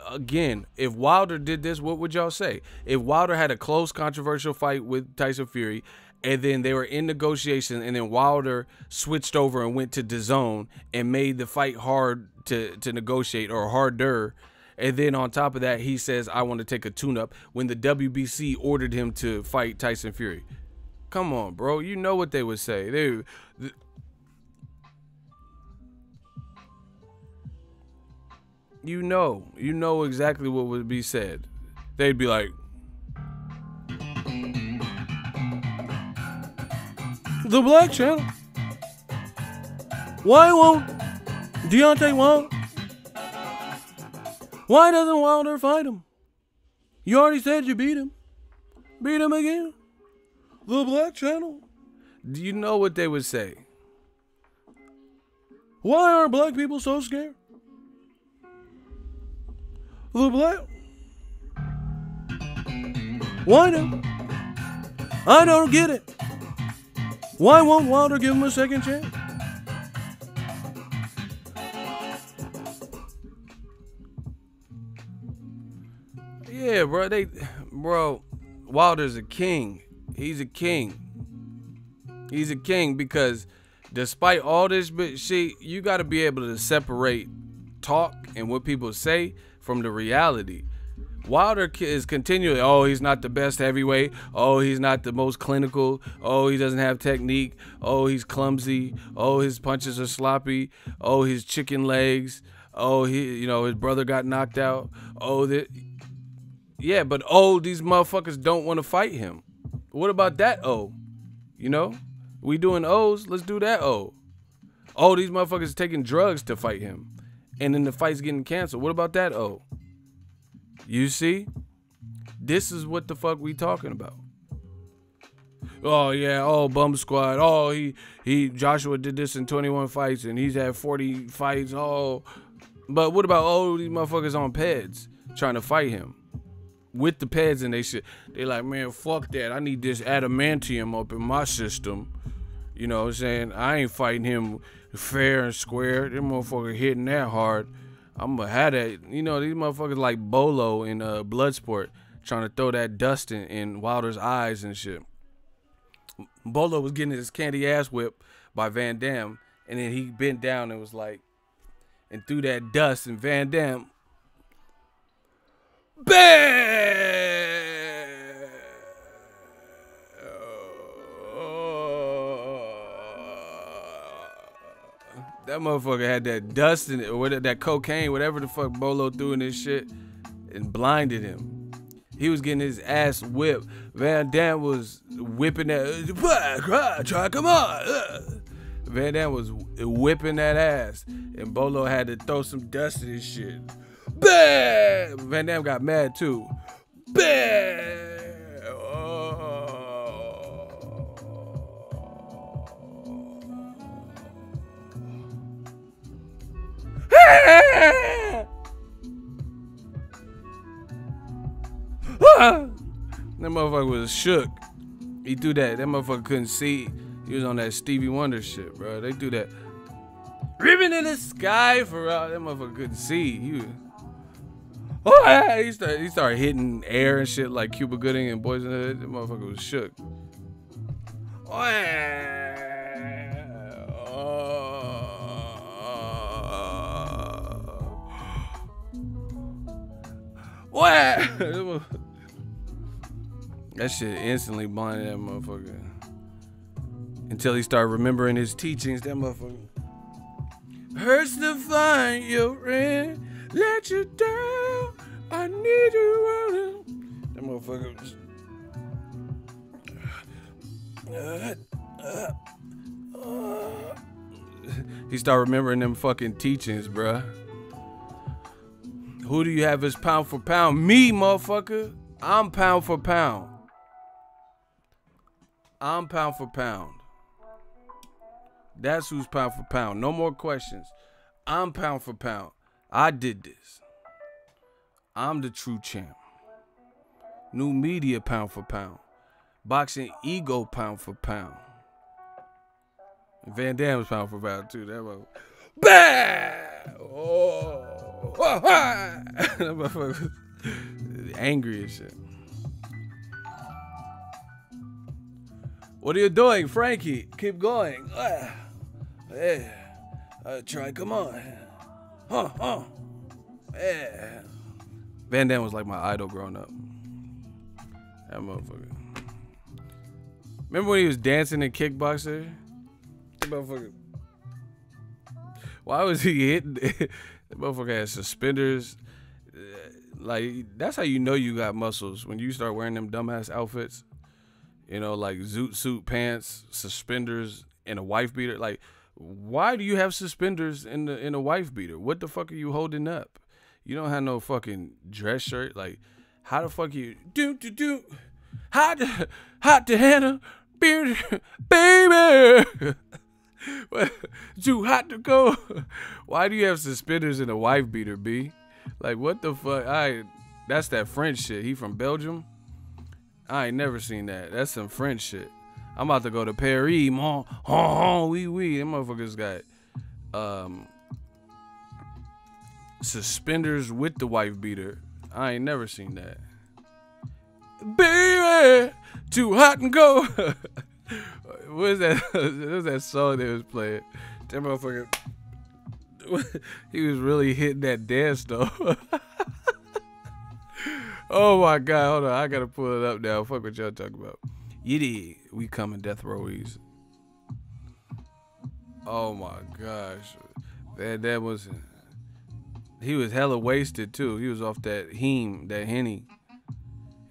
Again, if Wilder did this, what would y'all say? If Wilder had a close, controversial fight with Tyson Fury, and then they were in negotiation, and then Wilder switched over and went to DAZN and made the fight hard to negotiate, or harder, and then on top of that, he says, I want to take a tune-up, when the WBC ordered him to fight Tyson Fury. Come on, bro. You know what they would say. You know exactly what would be said. They'd be like, the Black Channel. Why won't Deontay won't? Why doesn't Wilder fight him? You already said you beat him. Beat him again. The Black Channel. Do you know what they would say? Why are black people so scared? The Black. Why not? I don't get it. Why won't Wilder give him a second chance? Yeah, bro, Wilder's a king. He's a king. He's a king because despite all this shit, you got to be able to separate talk and what people say from the reality. Wilder is continually, oh, he's not the best heavyweight. Oh, he's not the most clinical. Oh, he doesn't have technique. Oh, he's clumsy. Oh, his punches are sloppy. Oh, his chicken legs. Oh, his brother got knocked out. Oh, yeah, but these motherfuckers don't want to fight him. What about that? We doing O's. Let's do that. These motherfuckers taking drugs to fight him, and then the fight's getting canceled. What about that? You see, this is what the fuck we talking about. Oh yeah, bum squad. Oh, he Joshua did this in 21 fights and he's had 40 fights. But what about these motherfuckers on peds trying to fight him with the peds and they shit? They like, man, fuck that. I need this adamantium up in my system. You know what I'm saying? I ain't fighting him fair and square. Them motherfuckers hitting that hard. I'm gonna have that. These motherfuckers like Bolo in Bloodsport trying to throw that dust in Wilder's eyes and shit. Bolo was getting his candy ass whipped by Van Damme, and then he bent down and was like, and threw that dust, and Van Damme, BAM! That motherfucker had that dust in it, or that cocaine, whatever the fuck Bolo threw in this shit, and blinded him. He was getting his ass whipped. Van Damme was whipping that. Try, come on. Van Damme was whipping that ass, and Bolo had to throw some dust in his shit. Bam! Van Damme got mad too. Bam! That motherfucker was shook. He threw that. That motherfucker couldn't see. He was on that Stevie Wonder shit, bro. They threw that ribbon in the sky for that motherfucker couldn't see. He started hitting air and shit like Cuba Gooding and Boys in the Hood. That motherfucker was shook. That shit instantly blinded that motherfucker. Until he started remembering his teachings, that motherfucker. Hurts to find your friend, let you down. I need you. That motherfucker was. He started remembering them fucking teachings, bruh. Who do you have as pound for pound? Me, motherfucker. I'm pound for pound. I'm pound for pound. That's who's pound for pound. No more questions. I'm pound for pound. I did this. I'm the true champ. New media pound for pound. Boxingego pound for pound. Van Damme was pound for pound too. That was bam. That motherfucker was angry and shit. What are you doing, Frankie? Keep going. Yeah. Try, come on. Yeah. Van Damme was like my idol growing up. That motherfucker. Remember when he was dancing in Kickboxer? That motherfucker. Why was he hitting? That motherfucker had suspenders. Like, that's how you know you got muscles. When you start wearing them dumbass outfits. Like zoot suit pants, suspenders, and a wife beater. Like, why do you have suspenders in a wife beater? What the fuck are you holding up? You don't have no fucking dress shirt. Like, how the fuck you do hot to Hannah beard baby. Too hot to go. Why do you have suspenders and a wife beater, B? Like, what the fuck? That's that French shit. He from Belgium? I ain't never seen that. That's some French shit. I'm about to go to Paris, mon. Oui, oui. Them motherfuckers got suspenders with the wife beater. I ain't never seen that. Baby, too hot and go. What is that? What was that song they was playing? That motherfucker. He was really hitting that dance though. Oh my god, hold on. I gotta pull it up now. Fuck what y'all talking about. Yiddy, we coming death rowies. Oh my gosh. Man, that was. He was hella wasted too. He was off that Henny.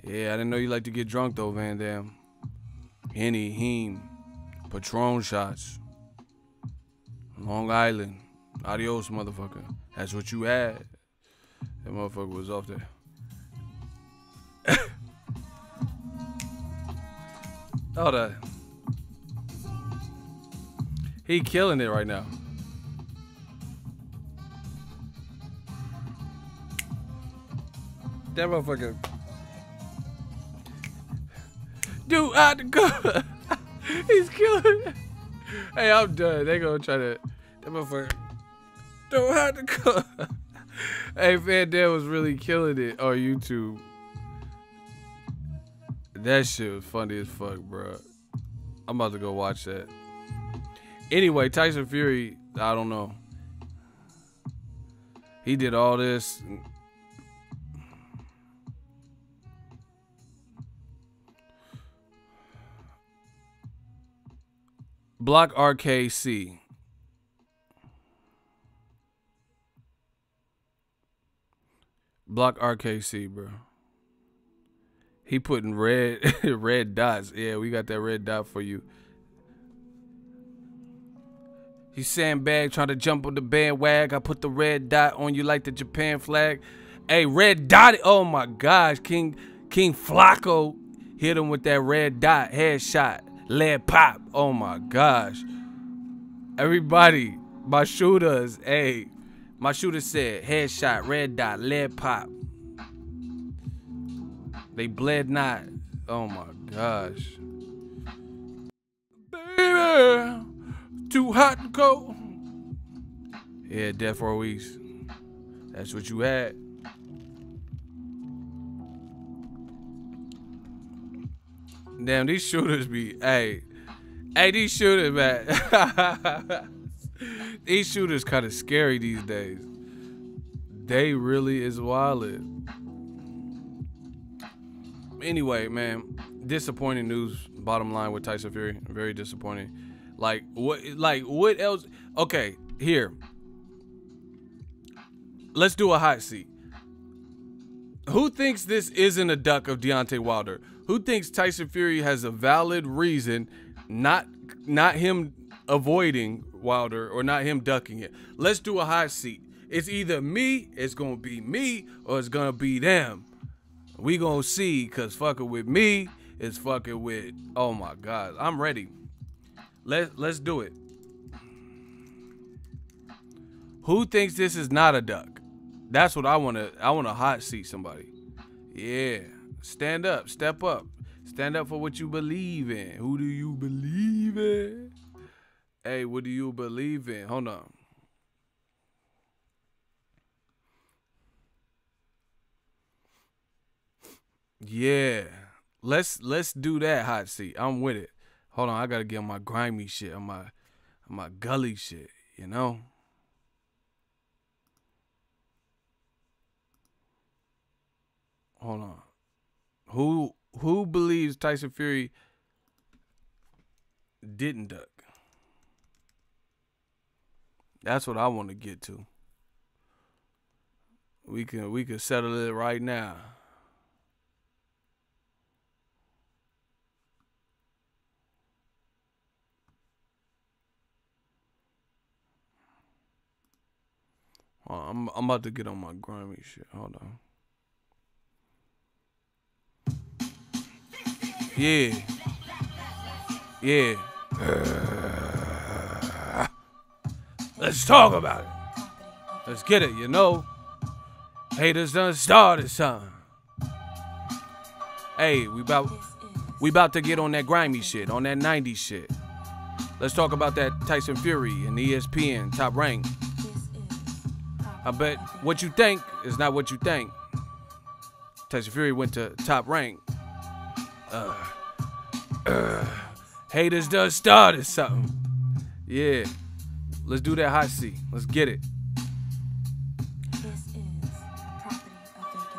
Yeah, I didn't know you like to get drunk though, Van Dam. Henny, Patron shots. Long Island. Adios, motherfucker. That's what you had. That motherfucker was off there. Hold on. He killing it right now. That motherfucker. Dude, I had to go. He's killing it. Hey, I'm done. They gonna try to. That motherfucker. Don't have to go. Hey, Van Dam was really killing it on YouTube. That shit was funny as fuck, bro. I'm about to go watch that. Anyway, Tyson Fury, I don't know. He did all this. Block RKC. Block RKC, bro. He putting red dots. Yeah, we got that red dot for you. He sandbag trying to jump on the bandwagon. I put the red dot on you like the Japan flag. Hey, red dot. Oh my gosh, King Flacco hit him with that red dot headshot. Lead pop. Oh my gosh. Everybody, my shooters. Hey, my shooter said headshot, red dot, lead pop. They bled not. Oh my gosh. Baby, too hot to go. Yeah, death for weeks. That's what you had. Damn, these shooters be, hey, these shooters, man. These shooters kind of scary these days. They really is wildin'. Anyway, man, disappointing news. Bottom line with Tyson Fury, very disappointing. Like what else? Okay, here. Let's do a hot seat. Who thinks this isn't a duck of Deontay Wilder? Who thinks Tyson Fury has a valid reason, not him avoiding Wilder or not him ducking it? Let's do a hot seat. It's either me, it's gonna be me, or it's gonna be them. We gonna see, cause fucking with me is fucking with. Oh my God, I'm ready. Let's do it. Who thinks this is not a duck? That's what I wanna. I wanna hot seat somebody. Yeah, stand up, step up, stand up for what you believe in. Who do you believe in? Hey, what do you believe in? Hold on. Yeah, let's do that hot seat. I'm with it. Hold on, I gotta get on my grimy shit, on my gully shit. You know. Hold on. Who believes Tyson Fury didn't duck? That's what I want to get to. We can settle it right now. I'm about to get on my grimy shit. Hold on. Yeah. Yeah. Let's talk about it. Let's get it, you know. Haters done started something. Hey, we about to get on that grimy shit, on that 90s shit. Let's talk about that Tyson Fury and ESPN Top Rank. I bet what you think is not what you think. Tyson Fury went to Top Rank. Haters done started something. Yeah. Let's do that hot seat. Let's get it.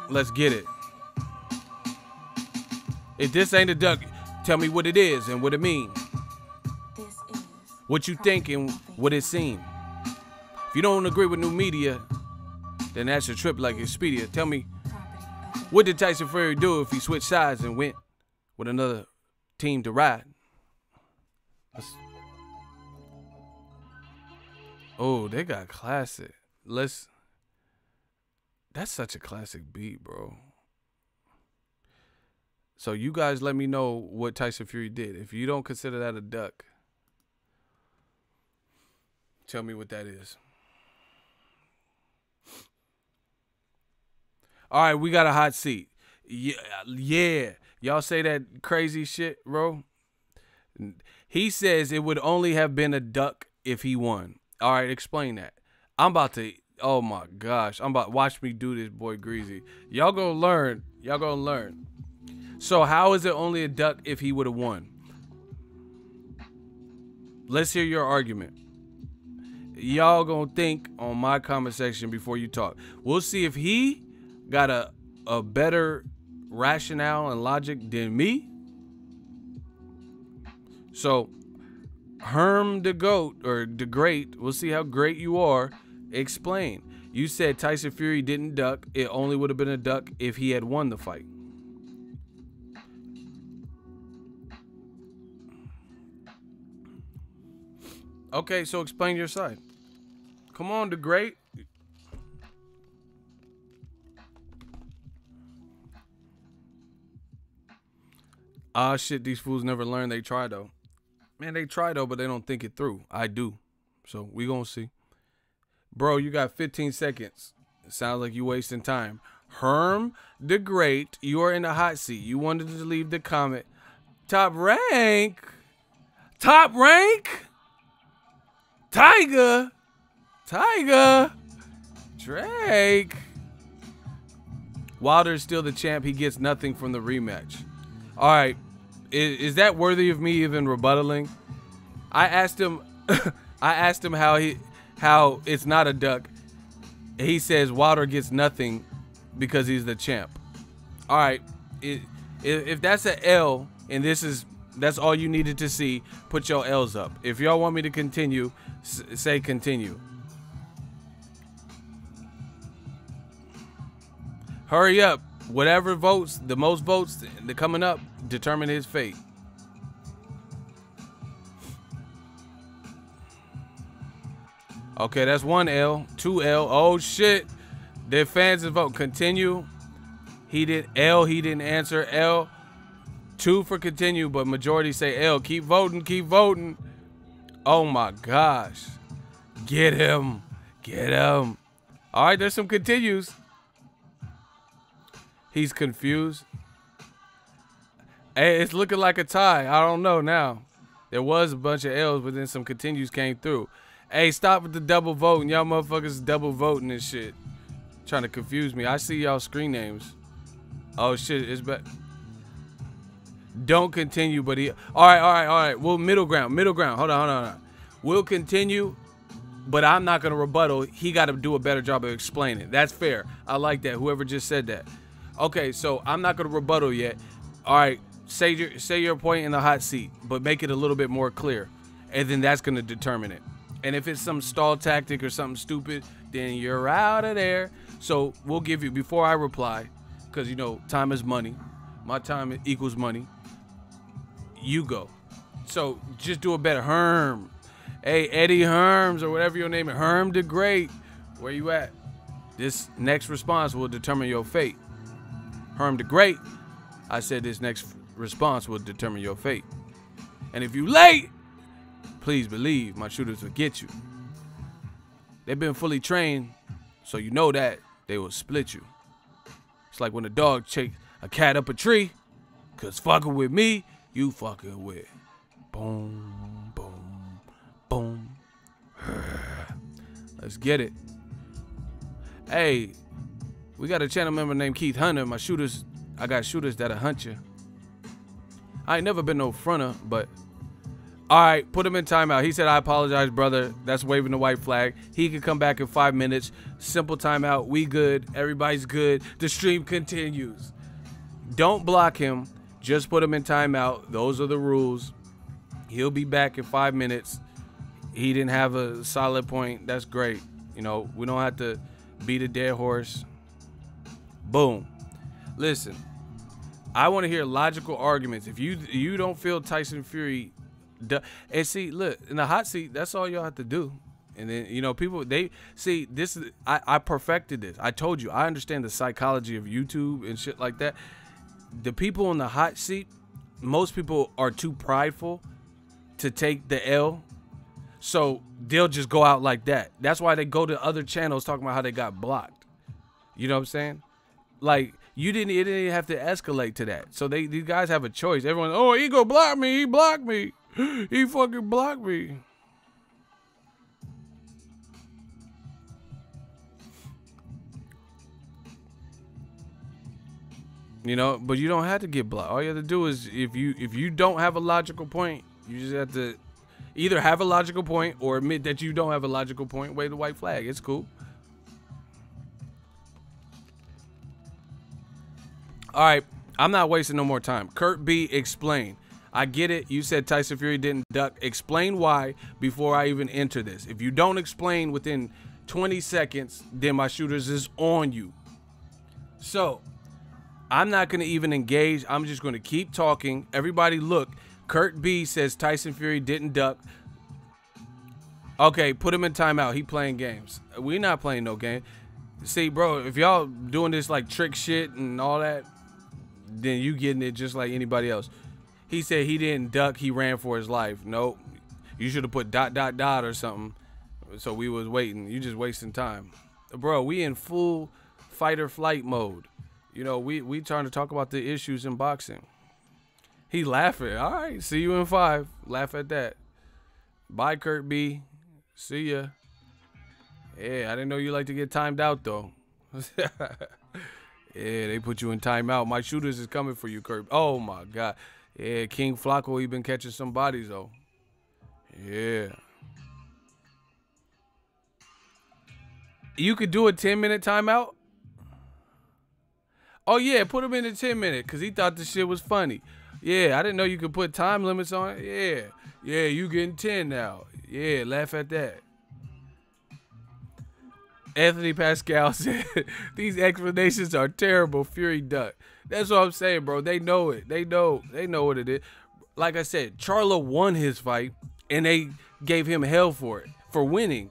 Let's get it. If this ain't a duck, tell me what it is and what it means. What you think and what it seems. If you don't agree with new media, then that's a trip like Expedia. Tell me, what did Tyson Fury do if he switched sides and went with another team to ride? Oh, they got classic. That's such a classic beat, bro. So you guys let me know what Tyson Fury did. If you don't consider that a duck, tell me what that is. All right, we got a hot seat. Yeah. Y'all say that crazy shit, bro. He says it would only have been a duck if he won. All right, explain that. I'm about to, oh my gosh. Watch me do this, boy Greasy. Y'all gonna learn. Y'all gonna learn. So how is it only a duck if he would have won? Let's hear your argument. Y'all gonna think on my comment section before you talk. We'll see if he got a better rationale and logic than me. So Herm the GOAT or the Great, we'll see how great you are. Explain. You said Tyson Fury didn't duck. It only would have been a duck if he had won the fight. Okay, so explain your side. Come on, the Great. Ah, shit, these fools never learn. They try, though. Man, they try, though, but they don't think it through. I do. So, we gonna see. Bro, you got 15 seconds. It sounds like you wasting time. Herm the Great, you are in the hot seat. You wanted to leave the comment. Top rank? Top rank? Tiger? Drake? Wilder's still the champ. He gets nothing from the rematch. All right. Is that worthy of me even rebuttaling? I asked him how it's not a duck. He says Wilder gets nothing because he's the champ. All right. If that's an L and that's all you needed to see, put your L's up. If y'all want me to continue, say continue. Hurry up. Whatever votes, the most votes, the coming up, determine his fate. Okay, that's 1 L, 2 L. Oh shit. Their fans is vote. Continue. He did L, he didn't answer. L. 2 for continue, but majority say L. Keep voting, keep voting. Oh my gosh. Get him. Get him. All right, there's some continues. He's confused. Hey, it's looking like a tie. I don't know now. There was a bunch of L's, but then some continues came through. Hey, stop with the double voting. Y'all motherfuckers double voting and shit. Trying to confuse me. I see y'all screen names. Oh shit, it's back. Don't continue, but he. All right. Well, middle ground. Hold on. We'll continue, but I'm not gonna rebuttal. He got to do a better job of explaining. That's fair. I like that. Whoever just said that. Okay, so I'm not gonna rebuttal yet. All right, say your point in the hot seat, but make it a little bit more clear, and then that's gonna determine it. And if it's some stall tactic or something stupid, then you're out of there. So we'll give you, before I reply, because you know time is money. My time equals money. You go. So just do a better. Herm. Hey, Eddie Herms or whatever your name is. Herm the Great. Where you at? This next response will determine your fate. Herm the Great, I said this next response will determine your fate. And if you late, please believe my shooters will get you. They've been fully trained, so you know that they will split you. It's like when a dog chase a cat up a tree, cause fucking with me, you fucking with. Boom, boom, boom. Let's get it. Hey, we got a channel member named Keith Hunter. My shooters, I got shooters that'll hunt you. I ain't never been no fronter, but all right, put him in timeout. He said, I apologize, brother. That's waving the white flag. He can come back in 5 minutes. Simple timeout. We good. Everybody's good. The stream continues. Don't block him. Just put him in timeout. Those are the rules. He'll be back in 5 minutes. He didn't have a solid point. That's great. You know, we don't have to beat a dead horse. Boom. Listen, I want to hear logical arguments. If you don't feel Tyson Fury, and see, look, in the hot seat, that's all y'all have to do. And then, you know, people, they see this is, I perfected this. I told you, I understand the psychology of YouTube and shit like that. The people in the hot seat, most people are too prideful to take the L. So they'll just go out like that. That's why they go to other channels talking about how they got blocked. You know what I'm saying? Like, it didn't have to escalate to that. So these guys have a choice. Everyone, oh, he go block me. He blocked me. He fucking blocked me. You know, but you don't have to get blocked. All you have to do is, if you don't have a logical point, you just have to either have a logical point or admit that you don't have a logical point. Wave the white flag. It's cool. All right, I'm not wasting no more time. Kurt B, explain. I get it. You said Tyson Fury didn't duck. Explain why before I even enter this. If you don't explain within 20 seconds, then my shooters is on you. So I'm not going to even engage. I'm just going to keep talking. Everybody look. Kurt B says Tyson Fury didn't duck. Okay, put him in timeout. He playing games. We not playing no game. See, bro, if y'all doing this like trick shit and all that, then you getting it just like anybody else. He said he didn't duck. He ran for his life. Nope. You should have put ... or something. So we was waiting. You just wasting time. Bro, we in full fight or flight mode. You know, we trying to talk about the issues in boxing. He laughing. All right, see you in 5. Laugh at that. Bye, Kurt B. See ya. Yeah, I didn't know you like to get timed out, though. Yeah, they put you in timeout. My shooters is coming for you, Kurt. Oh, my God. Yeah, King Flacco, he been catching some bodies, though. Yeah. You could do a 10-minute timeout? Oh, yeah, put him in a 10-minute because he thought the shit was funny. Yeah, I didn't know you could put time limits on it. Yeah. Yeah, you getting 10 now. Yeah, laugh at that. Anthony Pascal said, these explanations are terrible. Fury duck. That's what I'm saying, bro. They know it. They know what it is. Like I said, Charlo won his fight, and they gave him hell for it, for winning,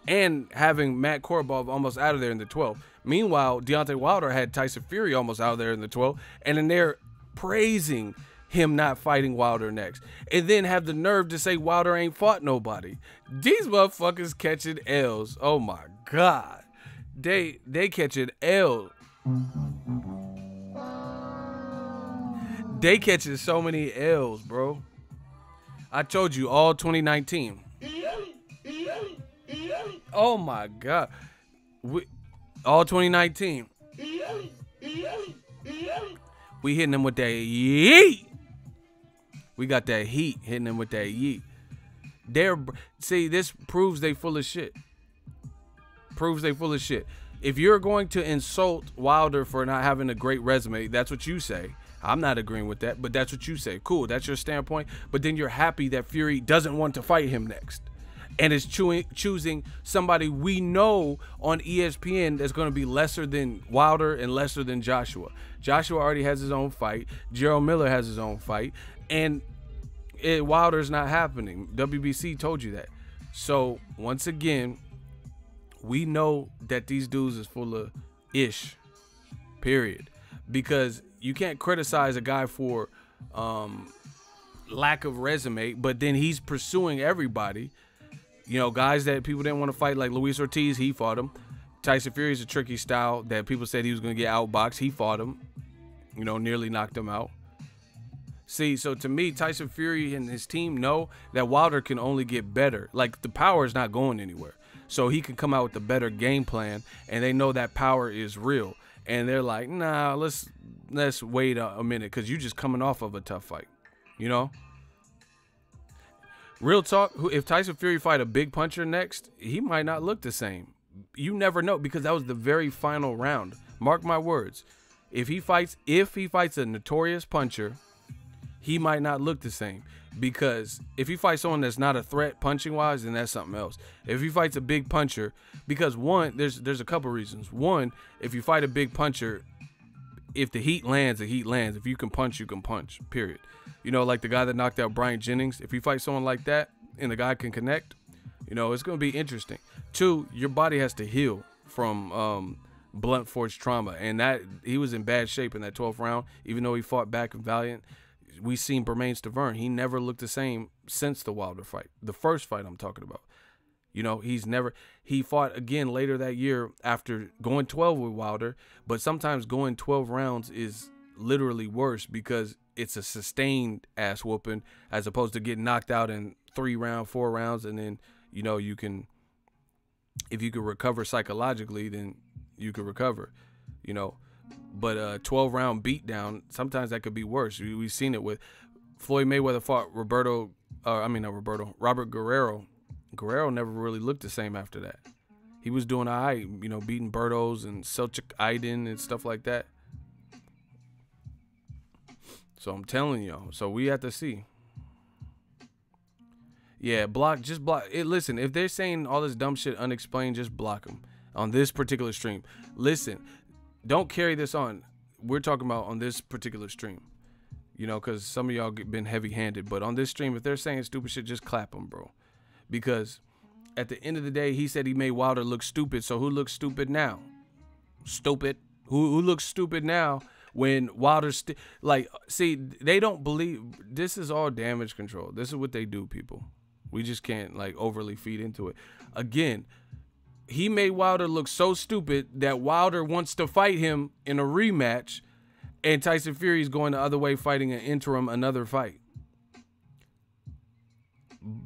and having Matt Korobov almost out of there in the 12th. Meanwhile, Deontay Wilder had Tyson Fury almost out of there in the 12th, and then they're praising him not fighting Wilder next. And then have the nerve to say Wilder ain't fought nobody. These motherfuckers catching L's. Oh, my God. They catching L's. They catching so many L's, bro. I told you, all 2019. Oh, my God. All 2019. We hitting them with that yeet. We got that heat hitting them with that yeet. See, this proves they full of shit. Proves they full of shit. If you're going to insult Wilder for not having a great resume, that's what you say. I'm not agreeing with that, but that's what you say. Cool, that's your standpoint. But then you're happy that Fury doesn't want to fight him next and is choosing somebody we know on ESPN that's going to be lesser than Wilder and lesser than Joshua. Joshua already has his own fight. Gerald Miller has his own fight. And Wilder's not happening. WBC told you that. So, once again, we know that these dudes is full of ish, period. Because you can't criticize a guy for lack of resume, but then he's pursuing everybody. You know, guys that people didn't want to fight, like Luis Ortiz, he fought him. Tyson Fury is a tricky style that people said he was going to get outboxed. He fought him, you know, nearly knocked him out. See, so to me, Tyson Fury and his team know that Wilder can only get better. Like, the power is not going anywhere. So he can come out with a better game plan, and they know that power is real. And they're like, nah, let's wait a minute, because you're just coming off of a tough fight, you know? Real talk, if Tyson Fury fight a big puncher next, he might not look the same. You never know, because that was the very final round. Mark my words. If he fights a notorious puncher, he might not look the same, because if he fights someone that's not a threat punching wise, then that's something else. If he fights a big puncher, because one, there's a couple reasons. One, if you fight a big puncher, if the heat lands, the heat lands. If you can punch, you can punch, period. You know, like the guy that knocked out Brian Jennings, if you fight someone like that and the guy can connect, you know, it's going to be interesting. Two, your body has to heal from blunt force trauma, and that he was in bad shape in that 12th round, even though he fought back and valiant. We seen Bermane Stavern. He never looked the same since the Wilder fight. The first fight I'm talking about. You know, he fought again later that year after going 12 with Wilder, but sometimes going 12 rounds is literally worse because it's a sustained ass whooping as opposed to getting knocked out in 3 rounds, 4 rounds, and then, you know, if you can recover psychologically, then you can recover, you know. But a 12-round beatdown, sometimes that could be worse. We've seen it with Floyd Mayweather fought Robert Guerrero. Guerrero never really looked the same after that. He was doing all right, you know, beating Bertos and Selçuk Aydin and stuff like that. So I'm telling y'all. So we have to see. Yeah, just block it. Listen, if they're saying all this dumb shit unexplained, just block them on this particular stream. Listen. Don't carry this on. We're talking about on this particular stream, you know, because some of y'all been heavy-handed. But on this stream, if they're saying stupid shit, just clap them, bro. Because at the end of the day, he said he made Wilder look stupid. So who looks stupid now? Stupid. Who looks stupid now when Wilder's see, they don't believe. This is all damage control. This is what they do, people. We just can't like overly feed into it. Again, he made Wilder look so stupid that Wilder wants to fight him in a rematch, and Tyson Fury is going the other way, fighting another fight.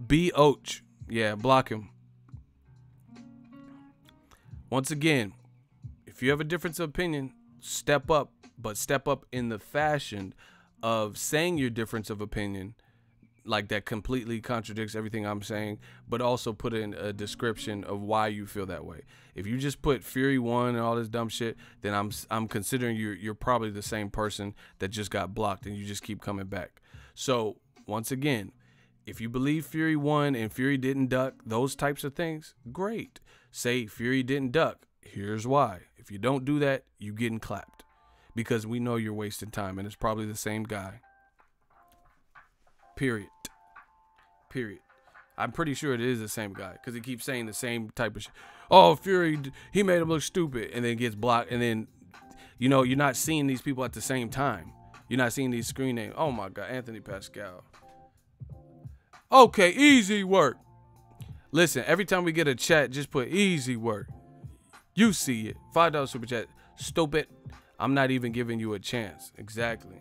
B-Och. Yeah, block him. Once again, if you have a difference of opinion, step up, but step up in the fashion of saying your difference of opinion like that completely contradicts everything I'm saying, but also put in a description of why you feel that way. If you just put Fury won and all this dumb shit, then I'm considering you're probably the same person that just got blocked and you just keep coming back. So once again, if you believe Fury won and Fury didn't duck, those types of things, great. Say Fury didn't duck. Here's why. If you don't do that, you getting clapped because we know you're wasting time and it's probably the same guy. Period. I'm pretty sure it is the same guy because he keeps saying the same type of shit. Oh, Fury, he made him look stupid, and then gets blocked. And then, you know, you're not seeing these people at the same time. You're not seeing these screen names. Oh, my God, Anthony Pascal. Okay, easy work. Listen, every time we get a chat, just put easy work. You see it. $5 super chat. Stupid. I'm not even giving you a chance. Exactly.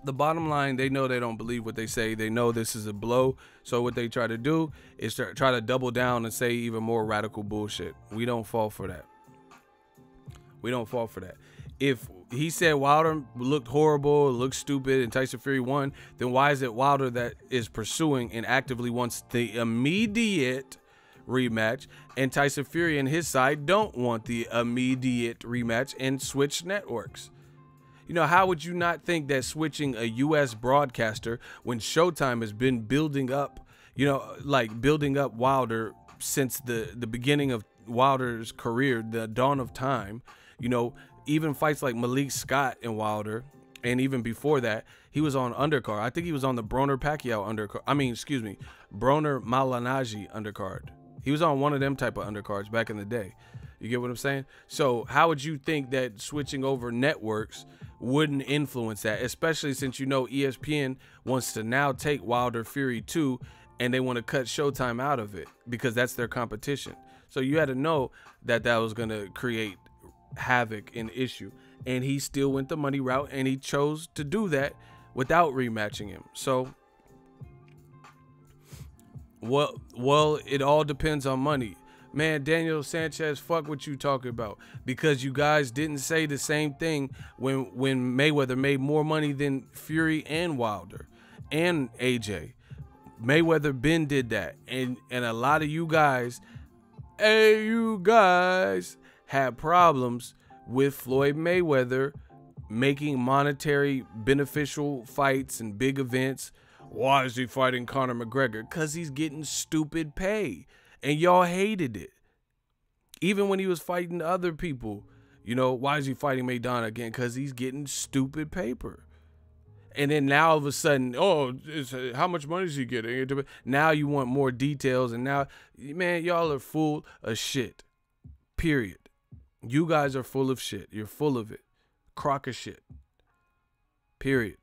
The bottom line, they know they don't believe what they say. They know this is a blow. So what they try to do is try to double down and say even more radical bullshit. We don't fall for that. We don't fall for that. If he said Wilder looked horrible, looked stupid, and Tyson Fury won, then why is it Wilder that is pursuing and actively wants the immediate rematch, and Tyson Fury and his side don't want the immediate rematch and switch networks? You know, how would you not think that switching a U.S. broadcaster when Showtime has been building up, you know, like building up Wilder since the beginning of Wilder's career, the dawn of time, you know, even fights like Malik Scott and Wilder, and even before that, he was on undercard. I think he was on the Broner Pacquiao undercard. Broner Malanaji undercard. He was on one of them type of undercards back in the day. You get what I'm saying? So how would you think that switching over networks wouldn't influence that, especially since you know ESPN wants to now take Wilder Fury 2 and they want to cut Showtime out of it because that's their competition. So you had to know that that was going to create havoc and issue. And he still went the money route, and he chose to do that without rematching him. So, well, it all depends on money. Man, Daniel Sanchez, fuck what you talking about, because you guys didn't say the same thing when Mayweather made more money than Fury and Wilder and AJ. Mayweather been did that, and a lot of you guys, had problems with Floyd Mayweather making monetary beneficial fights and big events. Why is he fighting Conor McGregor? Because he's getting stupid pay. And y'all hated it. Even when he was fighting other people, you know, why is he fighting Maidana again? Because he's getting stupid paper. And then now all of a sudden, oh, how much money is he getting? Now you want more details. And now, man, y'all are full of shit. Period. You guys are full of shit. You're full of it. Crock of shit. Period.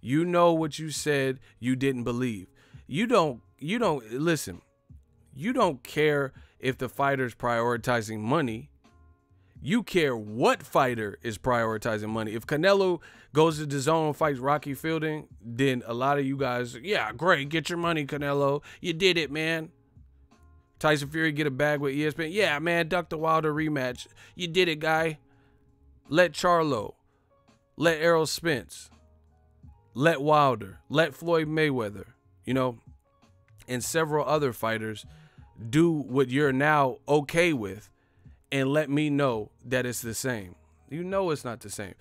You know what you said you didn't believe. You don't listen. You don't care if the fighter's prioritizing money. You care what fighter is prioritizing money. If Canelo goes to the zone and fights Rocky Fielding, then a lot of you guys, yeah, great, get your money, Canelo. You did it, man. Tyson Fury get a bag with ESPN. Yeah, man, duck the Wilder rematch. You did it, guy. Let Charlo. Let Errol Spence. Let Wilder. Let Floyd Mayweather. You know, and several other fighters do what you're now okay with, and let me know that it's the same. You know it's not the same.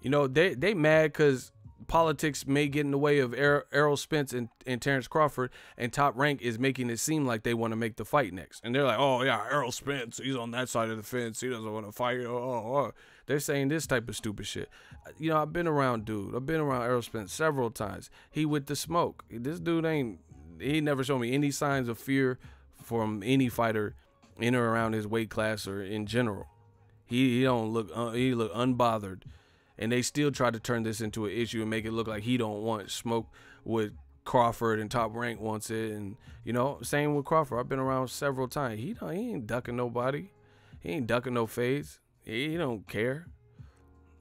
You know, they mad because politics may get in the way of Errol Spence and Terrence Crawford, and Top Rank is making it seem like they want to make the fight next. And they're like, oh, yeah, Errol Spence, he's on that side of the fence. He doesn't want to fight. Oh. They're saying this type of stupid shit. You know, I've been around Errol Spence several times. He with the smoke. This dude he never showed me any signs of fear from any fighter in or around his weight class or in general. He look unbothered. And they still try to turn this into an issue and make it look like he don't want smoke with Crawford, and Top Rank wants it. And, you know, same with Crawford. I've been around several times. He ain't ducking nobody. He ain't ducking no fades. He don't care.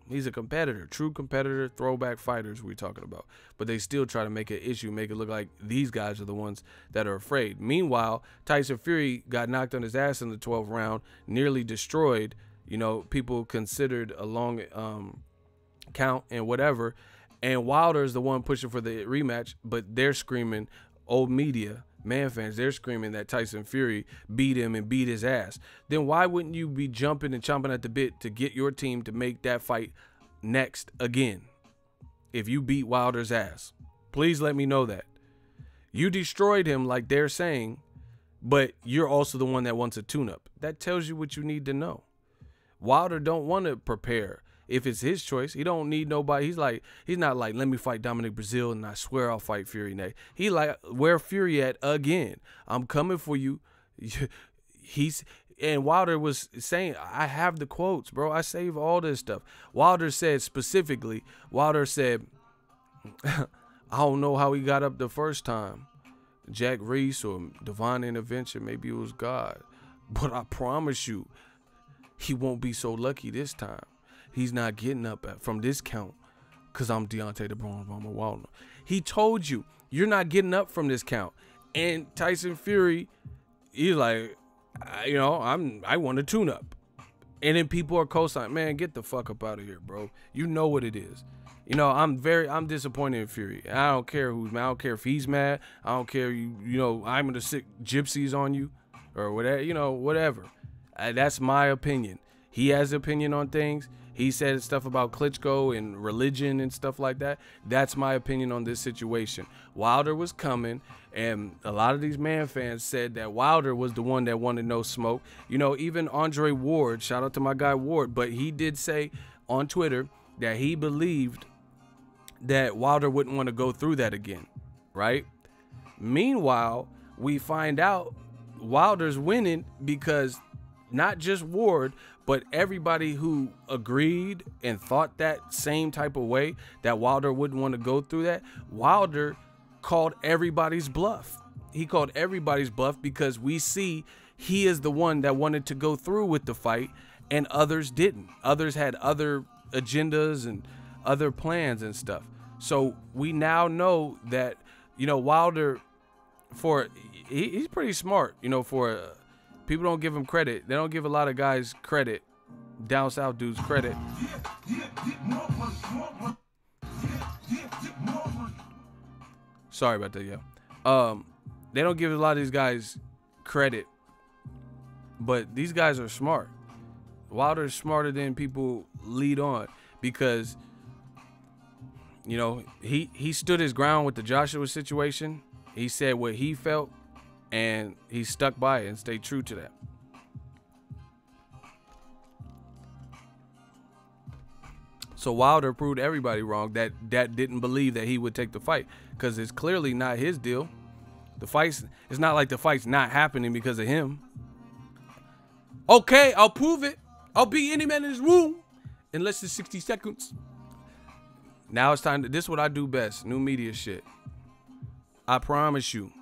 He's a competitor, true competitor, throwback fighters we talking about. But they still try to make an issue, make it look like these guys are the ones that are afraid. Meanwhile, Tyson Fury got knocked on his ass in the 12th round, nearly destroyed. You know, people considered a long count and whatever. And Wilder's the one pushing for the rematch, but they're screaming, old media, man fans, they're screaming that Tyson Fury beat him and beat his ass. Then why wouldn't you be jumping and chomping at the bit to get your team to make that fight next again if you beat Wilder's ass? Please let me know that. You destroyed him like they're saying, but you're also the one that wants a tune-up. That tells you what you need to know. Wilder don't want to prepare. If it's his choice, he don't need nobody. He's not like, let me fight Dominic Brazil and I swear I'll fight Fury next. He like, where Fury at again? I'm coming for you. And Wilder was saying, I have the quotes, bro. I save all this stuff. Wilder said specifically, I don't know how he got up the first time. Jack Reese or divine intervention, maybe it was God. But I promise you, he won't be so lucky this time. He's not getting up from this count because I'm Deontay the Bronze Bomber Wilder. He told you, you're not getting up from this count. And Tyson Fury, he's like, you know, I want to tune up. And then people are co-signing, man, get the fuck up out of here, bro. You know what it is. You know, I'm disappointed in Fury. I don't care who's mad. I don't care if he's mad. I don't care, you know, I'm going to sick gypsies on you or whatever, you know, whatever. That's my opinion. He has an opinion on things. He said stuff about Klitschko and religion and stuff like that. That's my opinion on this situation. Wilder was coming, and a lot of these man fans said that Wilder was the one that wanted no smoke. You know, even Andre Ward, shout out to my guy Ward, but he did say on Twitter that he believed that Wilder wouldn't want to go through that again, right? Meanwhile, we find out Wilder's winning because not just Ward, but everybody who agreed and thought that same type of way, that Wilder wouldn't want to go through that, Wilder called everybody's bluff. He called everybody's bluff because we see he is the one that wanted to go through with the fight and others didn't. Others had other agendas and other plans and stuff. So we now know that, you know, Wilder, he's pretty smart, you know, people don't give him credit. They don't give a lot of guys credit, down south dudes credit. Sorry about that, yo. They don't give a lot of these guys credit, but these guys are smart. Wilder's smarter than people lead on because, you know, he stood his ground with the Joshua situation. He said what he felt, and he stuck by it and stayed true to that. So Wilder proved everybody wrong that didn't believe that he would take the fight, because it's clearly not his deal. It's not like the fight's not happening because of him. Okay, I'll prove it. I'll beat any man in this room in less than 60 seconds. Now it's time this is what I do best. New media shit. I promise you.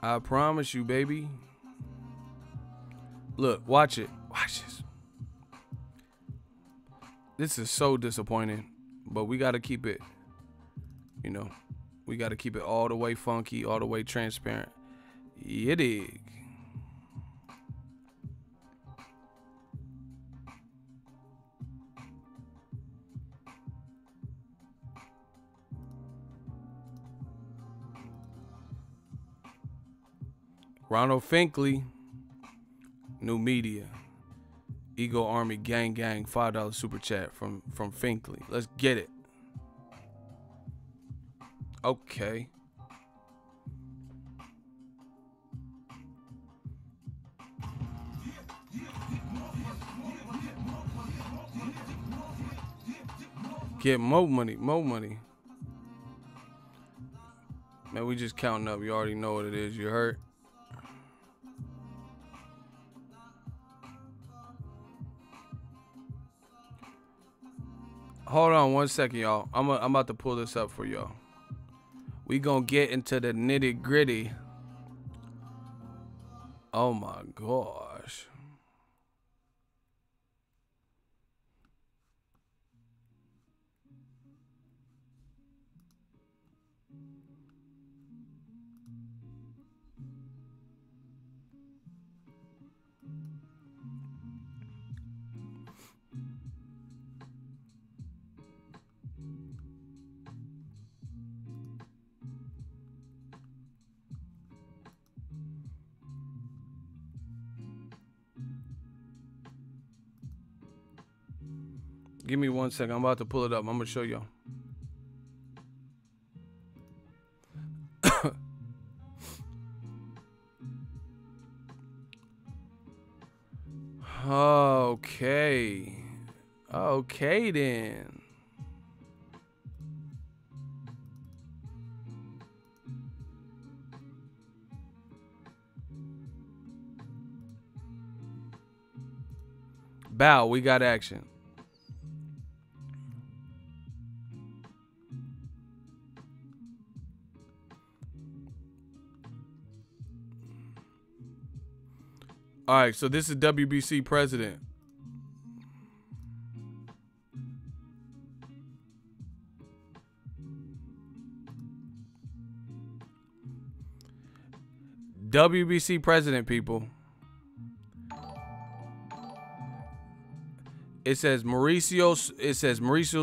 I promise you, baby. Look, watch it. Watch this. This is so disappointing, but we got to keep it, you know, we got to keep it all the way funky, all the way transparent. You dig? Ronald Finkley, new media. Ego Army Gang Gang, $5 super chat from Finkley. Let's get it. Okay. Get more money, more money. Man, we just counting up. You already know what it is. You heard? Hold on one second, y'all. I'm about to pull this up for y'all. We gonna get into the nitty gritty. Oh my gosh. Give me 1 second. I'm about to pull it up. I'm gonna show y'all. Okay. Okay then. Bow, we got action. All right, so this is WBC president. WBC president, people. It says Mauricio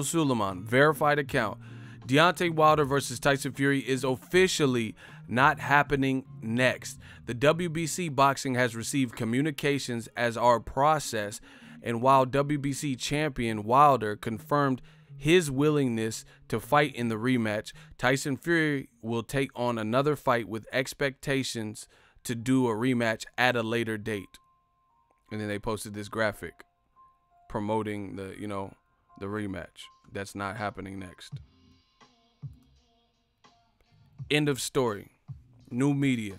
Suleiman, verified account. Deontay Wilder versus Tyson Fury is officially not happening next. The WBC boxing has received communications as our process, and while WBC champion Wilder confirmed his willingness to fight in the rematch, Tyson Fury will take on another fight with expectations to do a rematch at a later date. And then they posted this graphic promoting the rematch that's not happening next. End of story. New media.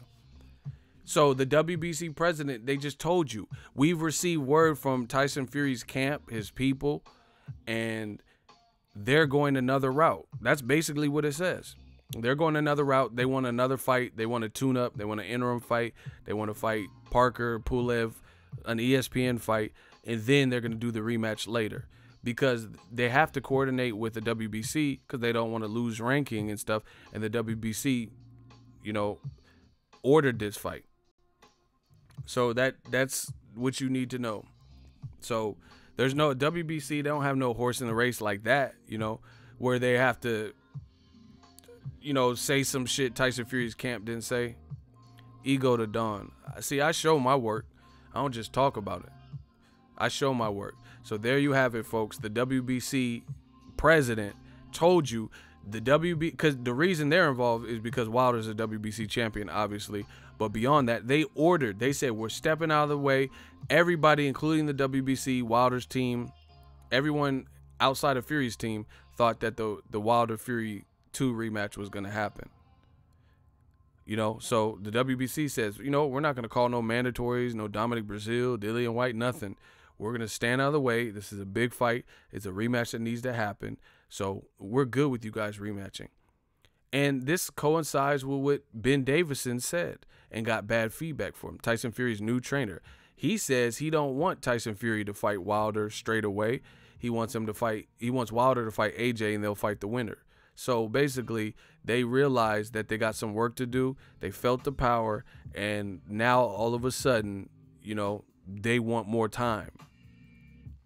So the WBC president, they just told you, we've received word from Tyson Fury's camp, his people, and they're going another route. That's basically what it says. They're going another route. They want another fight. They want a tune-up. They want an interim fight. They want to fight Parker, Pulev, an ESPN fight, and then they're going to do the rematch later because they have to coordinate with the WBC because they don't want to lose ranking and stuff. And the WBC, you know, ordered this fight. So that's what you need to know. So there's no WBC. They don't have no horse in the race like that, you know, where they have to, you know, say some shit Tyson Fury's camp didn't say. Ego to dawn. See, I show my work. I don't just talk about it. I show my work. So there you have it, folks. The WBC president told you the because the reason they're involved is because Wilder's a WBC champion, obviously. But beyond that, they said, we're stepping out of the way. Everybody, including the WBC, Wilder's team, everyone outside of Fury's team thought that the Wilder Fury 2 rematch was going to happen. You know, so the WBC says, you know, we're not going to call no mandatories, no Dominic Breazeale, Dillian White, nothing. We're going to stand out of the way. This is a big fight. It's a rematch that needs to happen. So we're good with you guys rematching. And this coincides with what Ben Davison said and got bad feedback from Tyson Fury's new trainer. He says he don't want Tyson Fury to fight Wilder straight away. He wants Wilder to fight AJ and they'll fight the winner. So basically, they realized that they got some work to do. They felt the power, and now all of a sudden, you know, they want more time.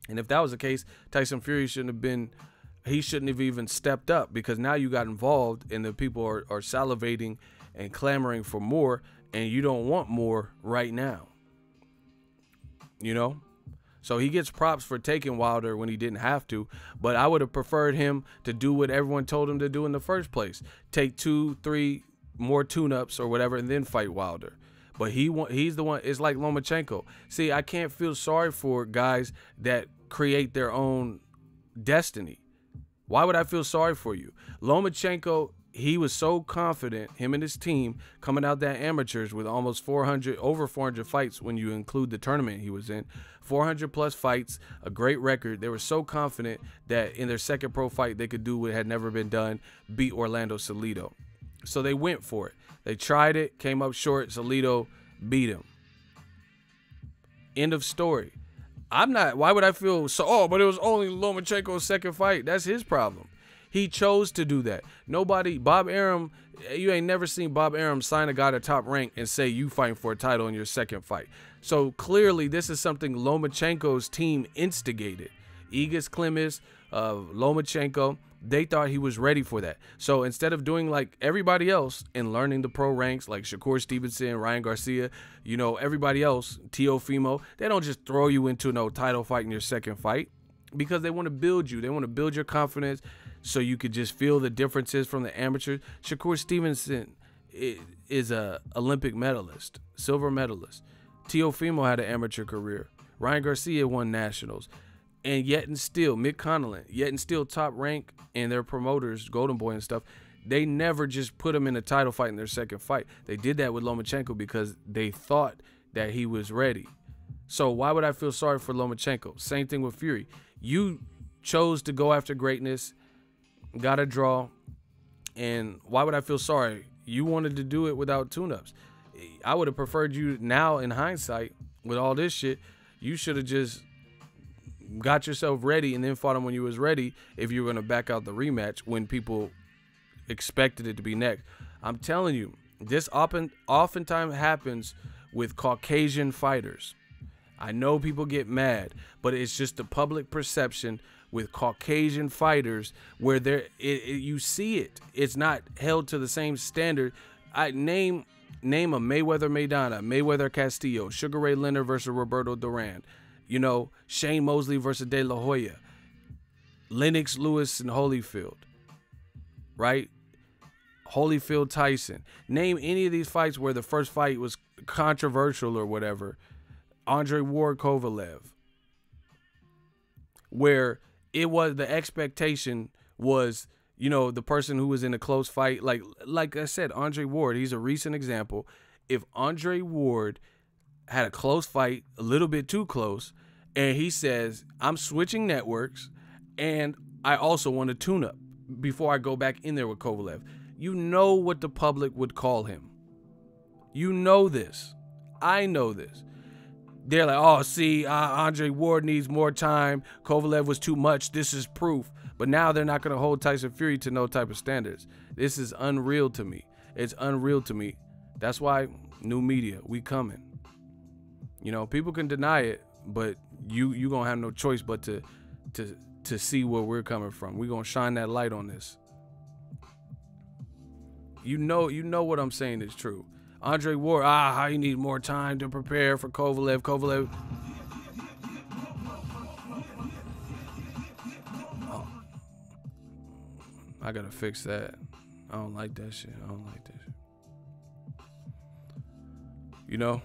And if that was the case, Tyson Fury shouldn't have even stepped up, because now you got involved and the people are salivating and clamoring for more, and you don't want more right now. You know? So he gets props for taking Wilder when he didn't have to, but I would have preferred him to do what everyone told him to do in the first place. Take 2-3 more tune-ups or whatever and then fight Wilder. But he's the one. It's like Lomachenko. See, I can't feel sorry for guys that create their own destiny. Why would I feel sorry for you? Lomachenko, he was so confident, him and his team, coming out that amateurs with almost over 400 fights when you include the tournament he was in. 400 plus fights, a great record. They were so confident that in their second pro fight they could do what had never been done, beat Orlando Salido. So they went for it. They tried it, came up short. Salido beat him. End of story. Why would I feel so, but it was only Lomachenko's second fight. That's his problem. He chose to do that. Bob Arum, you ain't never seen Bob Arum sign a guy to Top Rank and say you fighting for a title in your second fight. So clearly this is something Lomachenko's team instigated. Igis Klimis, Lomachenko, they thought he was ready for that. So instead of doing like everybody else and learning the pro ranks like Shakur Stevenson, Ryan Garcia, you know, everybody else, Teofimo, they don't just throw you into no title fight in your second fight, because they want to build you. They want to build your confidence so you could just feel the differences from the amateurs. Shakur Stevenson is a Olympic medalist, silver medalist. Teofimo had an amateur career. Ryan Garcia won nationals. And yet and still, Mick Connellan, yet and still Top Rank and their promoters, Golden Boy and stuff, they never just put him in a title fight in their second fight. They did that with Lomachenko because they thought that he was ready. So why would I feel sorry for Lomachenko? Same thing with Fury. You chose to go after greatness, got a draw, and why would I feel sorry? You wanted to do it without tune-ups. I would have preferred you now in hindsight with all this shit. You should have just got yourself ready and then fought him when you was ready if you were going to back out the rematch when people expected it to be next. I'm telling you, this oftentimes happens with Caucasian fighters. I know people get mad, but it's just the public perception with Caucasian fighters where you see it. It's not held to the same standard. I name a Mayweather Maidana, Mayweather Castillo, Sugar Ray Leonard versus Roberto Duran, you know, Shane Mosley versus De La Hoya, Lennox Lewis and Holyfield, right? Holyfield Tyson. Name any of these fights where the first fight was controversial or whatever. Andre Ward Kovalev, where it was the expectation was You know, the person who was in a close fight, like I said, Andre Ward, he's a recent example. If Andre Ward had a close fight, a little bit too close, and he says, I'm switching networks, and I also want to tune up before I go back in there with Kovalev, you know what the public would call him. You know this. I know this. They're like, oh, see, Andre Ward needs more time. Kovalev was too much. This is proof. But now they're not going to hold Tyson Fury to no type of standards. This is unreal to me. It's unreal to me. That's why new media, we coming. You know, people can deny it, but you going to have no choice but to see where we're coming from. We're going to shine that light on this. You know what I'm saying is true. Andre Ward, how you need more time to prepare for Kovalev. Oh, I gotta fix that. I don't like that shit. You know?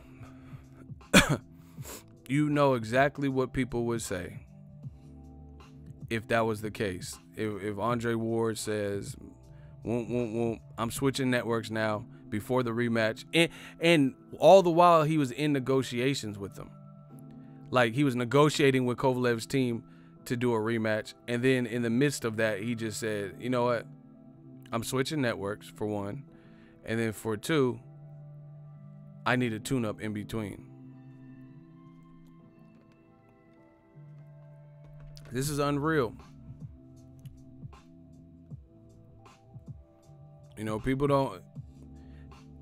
You know exactly what people would say if that was the case. If Andre Ward says, I'm switching networks now before the rematch, and all the while he was in negotiations with them. Like, he was negotiating with Kovalev's team to do a rematch, and then in the midst of that, he just said, you know what, I'm switching networks, for one, and then for two, I need a tune-up in between. This is unreal. You know, people don't.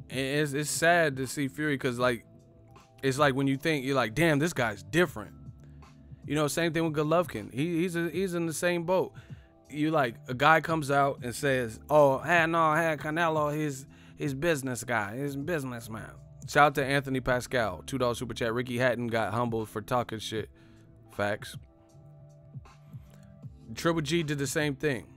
And it's sad to see Fury, because like, it's like when you think, you're like, damn, this guy's different. You know, same thing with Golovkin. He's in the same boat. You like, a guy comes out and says, oh, Canelo, he's business guy, he's businessman. Shout out to Anthony Pascal, $2 super chat. Ricky Hatton got humbled for talking shit. Facts. Triple G did the same thing.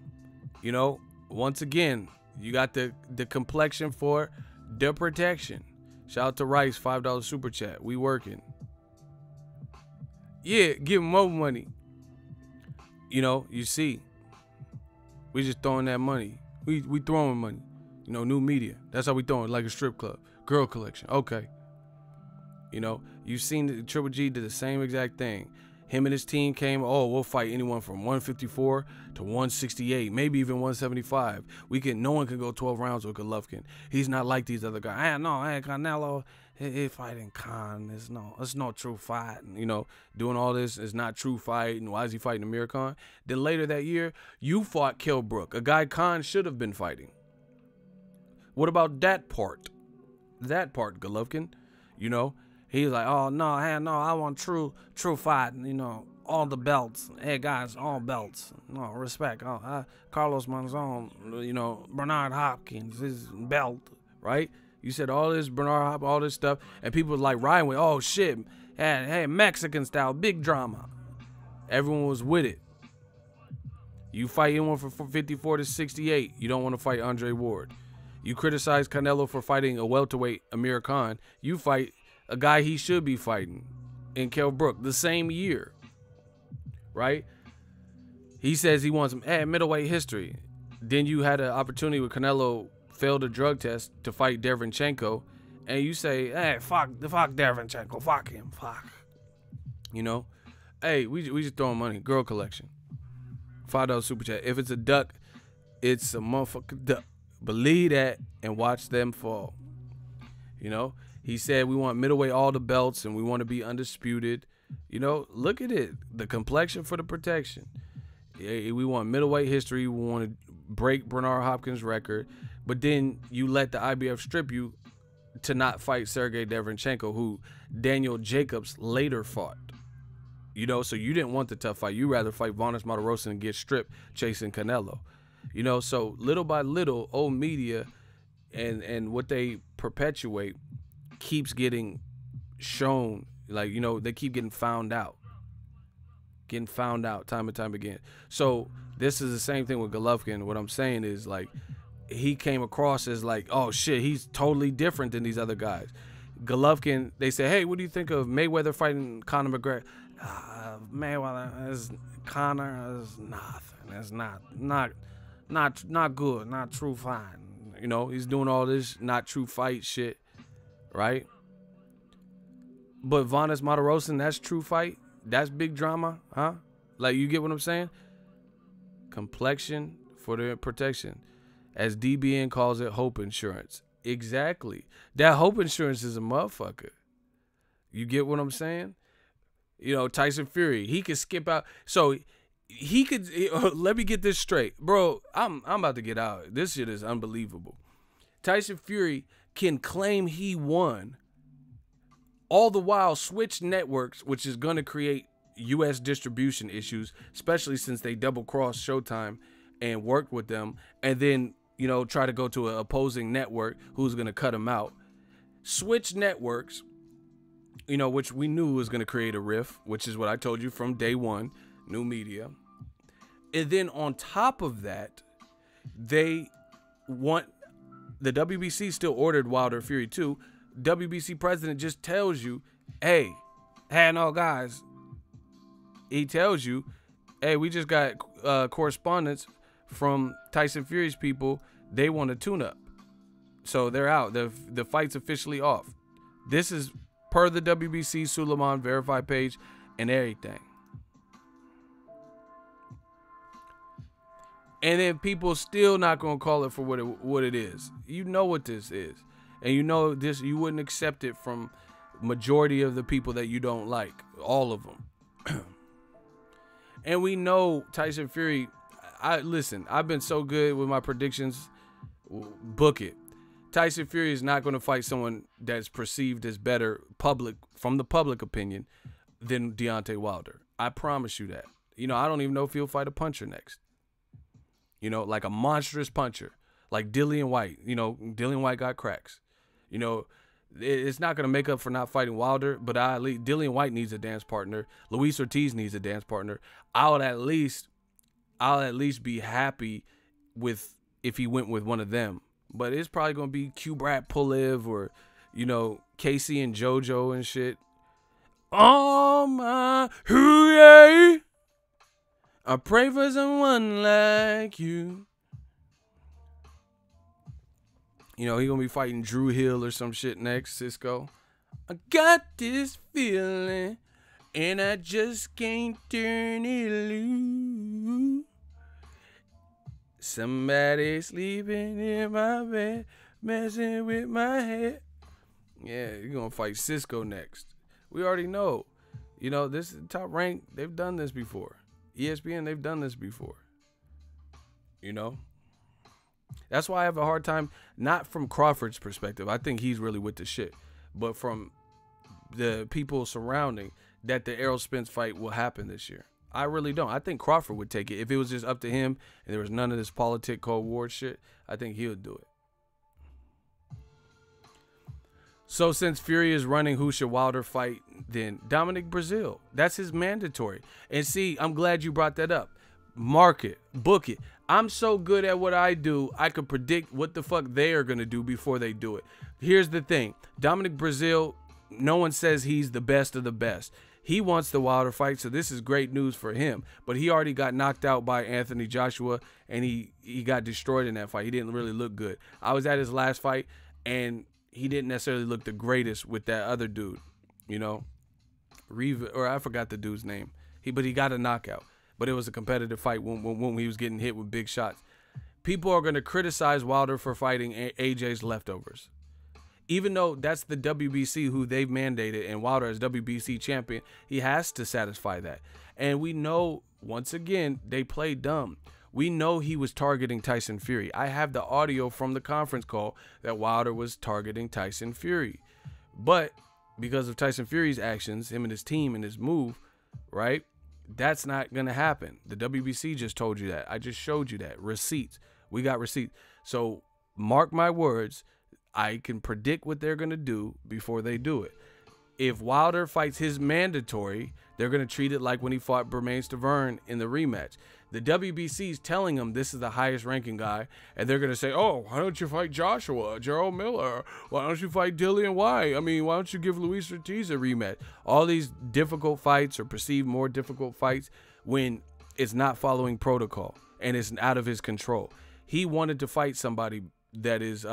You know, once again, you got the complexion for the protection. Shout out to Rice, $5 super chat. We working. Yeah, give him more money. You know, you see, we just throwing that money. We throwing money. You know, new media. That's how we throwing, like a strip club. Girl collection. Okay. You know, you've seen the Triple G did the same exact thing. Him and his team came, oh, we'll fight anyone from 154 to 168, maybe even 175. No one can go 12 rounds with Golovkin. He's not like these other guys. Canelo, he fighting Khan. It's no true fight. You know, doing all this is not true fight. And why is he fighting Amir Khan? Then later that year, you fought Kell Brook, a guy Khan should have been fighting. What about that part? That part, Golovkin, you know? He's like, oh, no, I want true fight, you know, all the belts. Hey, guys, all belts. No, respect. Carlos Monzon, you know, Bernard Hopkins, his belt, right? You said all this, Bernard Hopkins, all this stuff, and people was like riding with, oh, shit, hey, Mexican style, big drama. Everyone was with it. You fight anyone from 54 to 68, you don't want to fight Andre Ward. You criticize Canelo for fighting a welterweight, Amir Khan. You fight a guy he should be fighting in Kell Brook the same year, right? He says he wants middleweight history. Then you had an opportunity with Canelo failed a drug test to fight Derevyanchenko, and you say, hey, fuck Derevyanchenko, fuck him, fuck. You know, hey, we just throwing money. Girl collection, $5 super chat. If it's a duck, it's a motherfucking duck. Believe that and watch them fall. You know. He said we want middleweight all the belts and we want to be undisputed. You know, look at it. The complexion for the protection. We want middleweight history. We want to break Bernard Hopkins' record. But then you let the IBF strip you to not fight Sergey Derevyanchenko, who Daniel Jacobs later fought. You know, so you didn't want the tough fight. You rather fight Vanes Martirosyan and get stripped chasing Canelo. You know, so little by little, old media and what they perpetuate keeps getting shown, like, you know, they keep getting found out time and time again. So this is the same thing with Golovkin. What I'm saying is, like, he came across as like, oh shit, he's totally different than these other guys. Golovkin, they say, hey, what do you think of Mayweather fighting Conor McGregor? Mayweather is Conor is nothing. It's not not good, not true fight. You know, he's doing all this not true fight shit, right? But Vanes Martirosyan, that's true fight. That's big drama, huh? Like, you get what I'm saying? Complexion for the protection. As DBN calls it, hope insurance. Exactly. That hope insurance is a motherfucker. You get what I'm saying? You know, Tyson Fury, he could skip out. So he could, let me get this straight. Bro, I'm about to get out. This shit is unbelievable. Tyson Fury can claim he won, all the while switch networks, which is going to create U.S. distribution issues, especially since they double-crossed Showtime and worked with them, and then, you know, try to go to an opposing network who's going to cut him out. Switch networks, you know, which we knew was going to create a rift, which is what I told you from day one, new media. And then on top of that, they want, the WBC still ordered Wilder Fury 2. WBC president just tells you, hey, no, guys, he tells you, hey, we just got correspondence from Tyson Fury's people. They want a tune-up. So they're out. The fight's officially off. This is per the WBC Suleiman verified page and everything. And then people still not going to call it for what it is. You know what this is. And you know this, you wouldn't accept it from majority of the people that you don't like. All of them. And we know Tyson Fury, listen, I've been so good with my predictions. Book it. Tyson Fury is not going to fight someone that's perceived as better from the public opinion than Deontay Wilder. I promise you that. You know, I don't even know if he'll fight a puncher next. You know, like a monstrous puncher, like Dillian White. You know, Dillian White got cracks. You know, it's not going to make up for not fighting Wilder, but Dillian White needs a dance partner. Luis Ortiz needs a dance partner. I'll at least be happy with if he went with one of them. But it's probably going to be Kubrat Pulev or, you know, Casey and JoJo and shit. Oh my, hooray! I pray for someone like you. You know, he going to be fighting Drew Hill or some shit next, Cisco. I got this feeling, and I just can't turn it loose. Somebody sleeping in my bed, messing with my head. Yeah, you're going to fight Cisco next. We already know. You know, this is top rank. They've done this before. ESPN, they've done this before. You know? That's why I have a hard time, not from Crawford's perspective. I think he's really with the shit. But from the people surrounding that the Errol Spence fight will happen this year. I really don't. I think Crawford would take it. If it was just up to him and there was none of this politic Cold War shit, I think he would do it. So since Fury is running, who should Wilder fight? Then Dominic Brazil. That's his mandatory. And see, I'm glad you brought that up. Mark it. Book it. I'm so good at what I do, I could predict what the fuck they are going to do before they do it. Here's the thing. Dominic Brazil, no one says he's the best of the best. He wants the Wilder fight, so this is great news for him. But he already got knocked out by Anthony Joshua, and he got destroyed in that fight. He didn't really look good. I was at his last fight, and he didn't necessarily look the greatest with that other dude, you know, or I forgot the dude's name. But he got a knockout. But it was a competitive fight when he was getting hit with big shots. People are going to criticize Wilder for fighting AJ's leftovers. Even though that's the WBC who they've mandated, and Wilder as WBC champion, he has to satisfy that. And we know, once again, they played dumb. We know he was targeting Tyson Fury. I have the audio from the conference call that Wilder was targeting Tyson Fury. But because of Tyson Fury's actions, him and his team and his move, right, that's not going to happen. The WBC just told you that. I just showed you that. Receipts. We got receipts. So mark my words. I can predict what they're going to do before they do it. If Wilder fights his mandatory, they're going to treat it like when he fought Bermane Stiverne in the rematch. The WBC is telling him this is the highest ranking guy, and they're going to say, oh, why don't you fight Joshua, Gerald Miller? Why don't you fight Dillian White? I mean, why don't you give Luis Ortiz a rematch? All these difficult fights or perceived more difficult fights when it's not following protocol. and it's out of his control. He wanted to fight somebody that is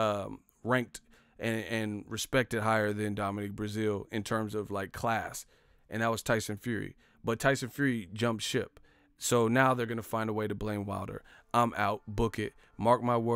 ranked and respected higher than Dominic Breazeale in terms of like class, and that was Tyson Fury. But Tyson Fury jumped ship. So now they're going to find a way to blame Wilder. I'm out. Book it. Mark my words.